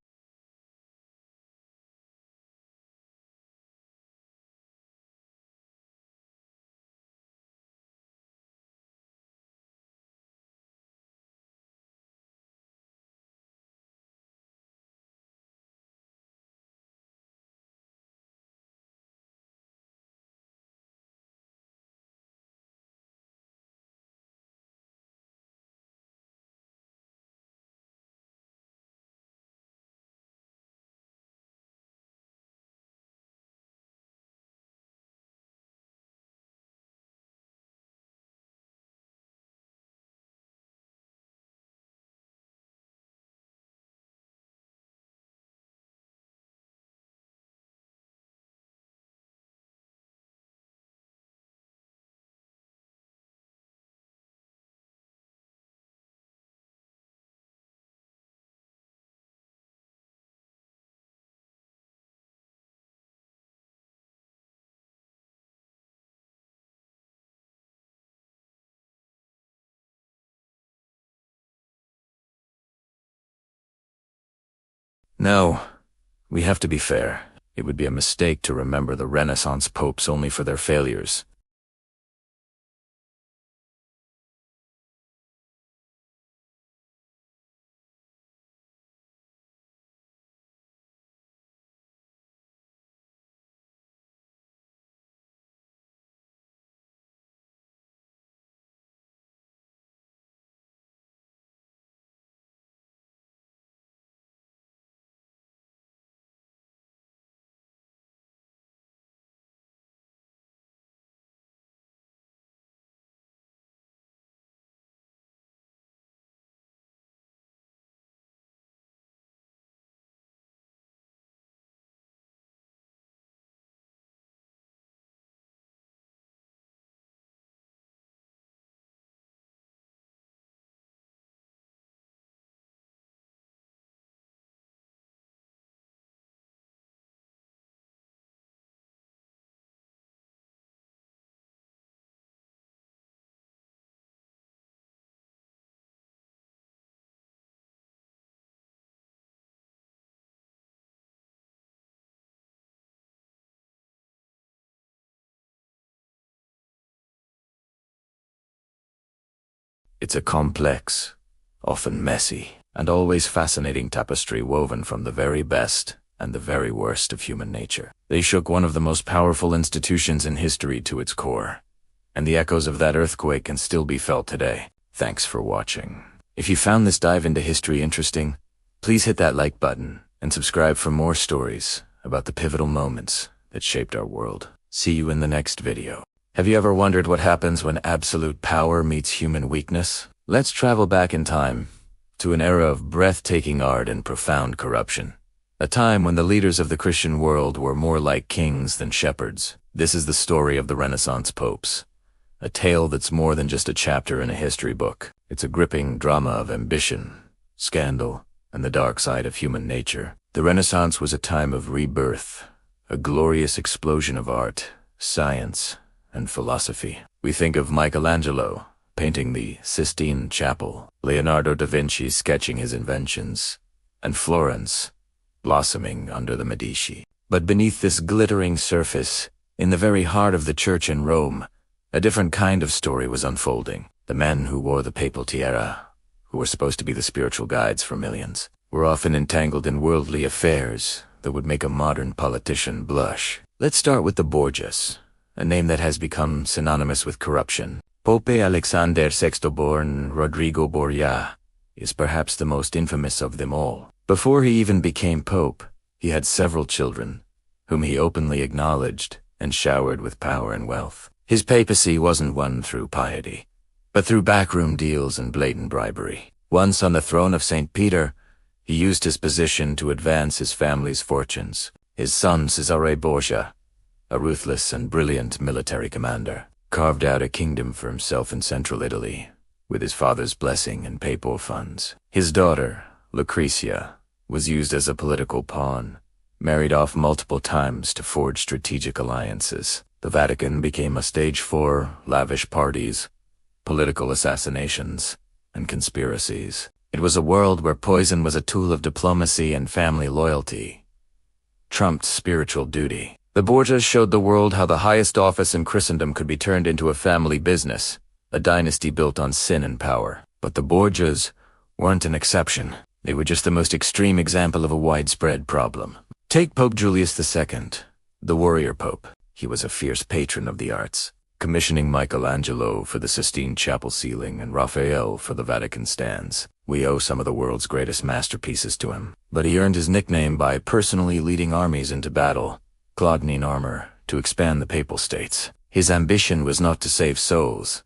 Speaker 1: No, we have to be fair. It would be a mistake to remember the Renaissance popes only for their failures. It's a complex, often messy, and always fascinating tapestry woven from the very best and the very worst of human nature. They shook one of the most powerful institutions in history to its core, and the echoes of that earthquake can still be felt today. Thanks for watching. If you found this dive into history interesting, please hit that like button and subscribe for more stories about the pivotal moments that shaped our world. See you in the next video. Have you ever wondered what happens when absolute power meets human weakness? Let's travel back in time to an era of breathtaking art and profound corruption. A time when the leaders of the Christian world were more like kings than shepherds. This is the story of the Renaissance popes. A tale that's more than just a chapter in a history book. It's a gripping drama of ambition, scandal, and the dark side of human nature. The Renaissance was a time of rebirth, a glorious explosion of art, science, and philosophy. We think of Michelangelo painting the Sistine Chapel, Leonardo da Vinci sketching his inventions, and Florence blossoming under the Medici. But beneath this glittering surface, in the very heart of the church in Rome, a different kind of story was unfolding. The men who wore the papal tiara, who were supposed to be the spiritual guides for millions, were often entangled in worldly affairs that would make a modern politician blush. Let's start with the Borgias, a name that has become synonymous with corruption. Pope Alexander VI born Rodrigo Borgia is perhaps the most infamous of them all. Before he even became pope, he had several children, whom he openly acknowledged and showered with power and wealth. His papacy wasn't won through piety, but through backroom deals and blatant bribery. Once on the throne of St. Peter, he used his position to advance his family's fortunes. His son Cesare Borgia, a ruthless and brilliant military commander, carved out a kingdom for himself in central Italy, with his father's blessing and papal funds. His daughter, Lucretia, was used as a political pawn, married off multiple times to forge strategic alliances. The Vatican became a stage for lavish parties, political assassinations, and conspiracies. It was a world where poison was a tool of diplomacy and family loyalty trumped spiritual duty. The Borgias showed the world how the highest office in Christendom could be turned into a family business, a dynasty built on sin and power. But the Borgias weren't an exception. They were just the most extreme example of a widespread problem. Take Pope Julius II, the warrior pope. He was a fierce patron of the arts, commissioning Michelangelo for the Sistine Chapel ceiling and Raphael for the Vatican stands. We owe some of the world's greatest masterpieces to him. But he earned his nickname by personally leading armies into battle, clad in armor, to expand the papal states. His ambition was not to save souls,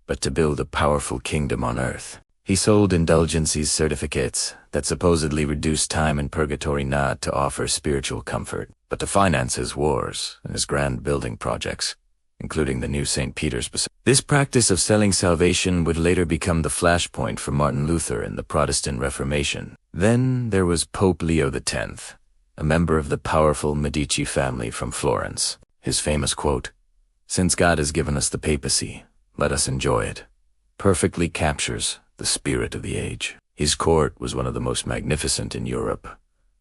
Speaker 1: but to build a powerful kingdom on earth. He sold indulgences certificates that supposedly reduced time in purgatory not to offer spiritual comfort, but to finance his wars and his grand building projects, including the new St. Peter's Basilica. This practice of selling salvation would later become the flashpoint for Martin Luther in the Protestant Reformation. Then there was Pope Leo X, a member of the powerful Medici family from Florence. His famous quote, "Since God has given us the papacy, let us enjoy it," perfectly captures the spirit of the age. His court was one of the most magnificent in Europe,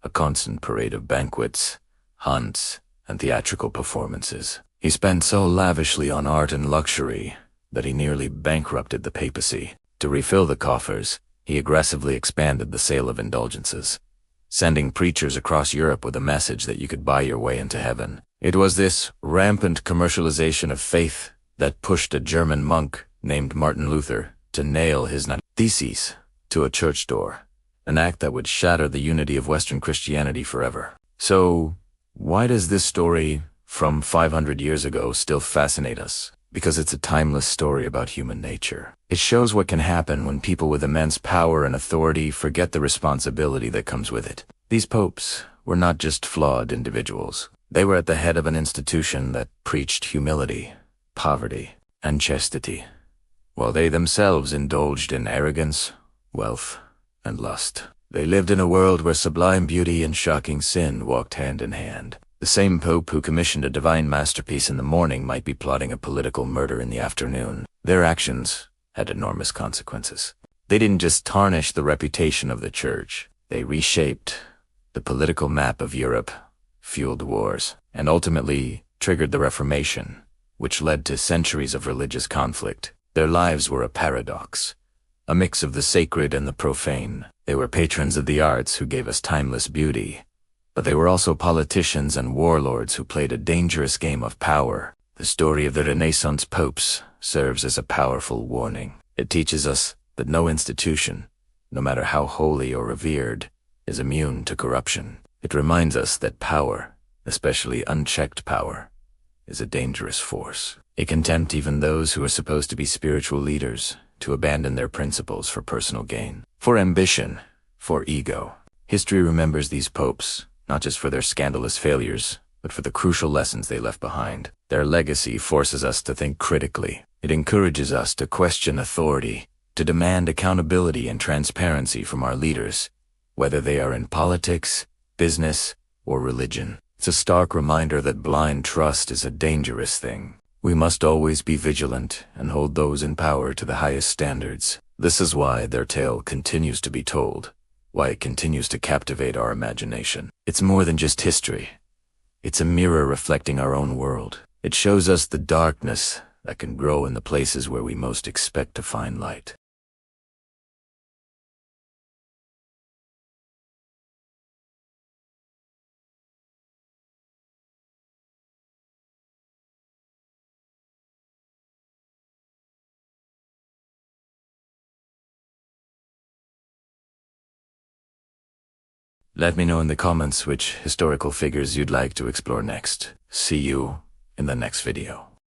Speaker 1: a constant parade of banquets, hunts, and theatrical performances. He spent so lavishly on art and luxury that he nearly bankrupted the papacy. To refill the coffers, he aggressively expanded the sale of indulgences, sending preachers across Europe with a message that you could buy your way into heaven. It was this rampant commercialization of faith that pushed a German monk named Martin Luther to nail his theses to a church door, an act that would shatter the unity of Western Christianity forever. So, why does this story from 500 years ago still fascinate us? Because it's a timeless story about human nature. It shows what can happen when people with immense power and authority forget the responsibility that comes with it. These popes were not just flawed individuals. They were at the head of an institution that preached humility, poverty, and chastity, while they themselves indulged in arrogance, wealth, and lust. They lived in a world where sublime beauty and shocking sin walked hand in hand. The same pope who commissioned a divine masterpiece in the morning might be plotting a political murder in the afternoon. Their actions had enormous consequences. They didn't just tarnish the reputation of the church. They reshaped the political map of Europe, fueled wars, and ultimately triggered the Reformation, which led to centuries of religious conflict. Their lives were a paradox, a mix of the sacred and the profane. They were patrons of the arts who gave us timeless beauty, But they were also politicians and warlords who played a dangerous game of power. The story of the Renaissance popes serves as a powerful warning. It teaches us that no institution, no matter how holy or revered, is immune to corruption. It reminds us that power, especially unchecked power, is a dangerous force. It can tempt even those who are supposed to be spiritual leaders to abandon their principles for personal gain, for ambition, for ego. History remembers these popes, not just for their scandalous failures, but for the crucial lessons they left behind. Their legacy forces us to think critically. It encourages us to question authority, to demand accountability and transparency from our leaders, whether they are in politics, business, or religion. It's a stark reminder that blind trust is a dangerous thing. We must always be vigilant and hold those in power to the highest standards. This is why their tale continues to be told, why it continues to captivate our imagination. It's more than just history. It's a mirror reflecting our own world. It shows us the darkness that can grow in the places where we most expect to find light. Let me know in the comments which historical figures you'd like to explore next. See you in the next video.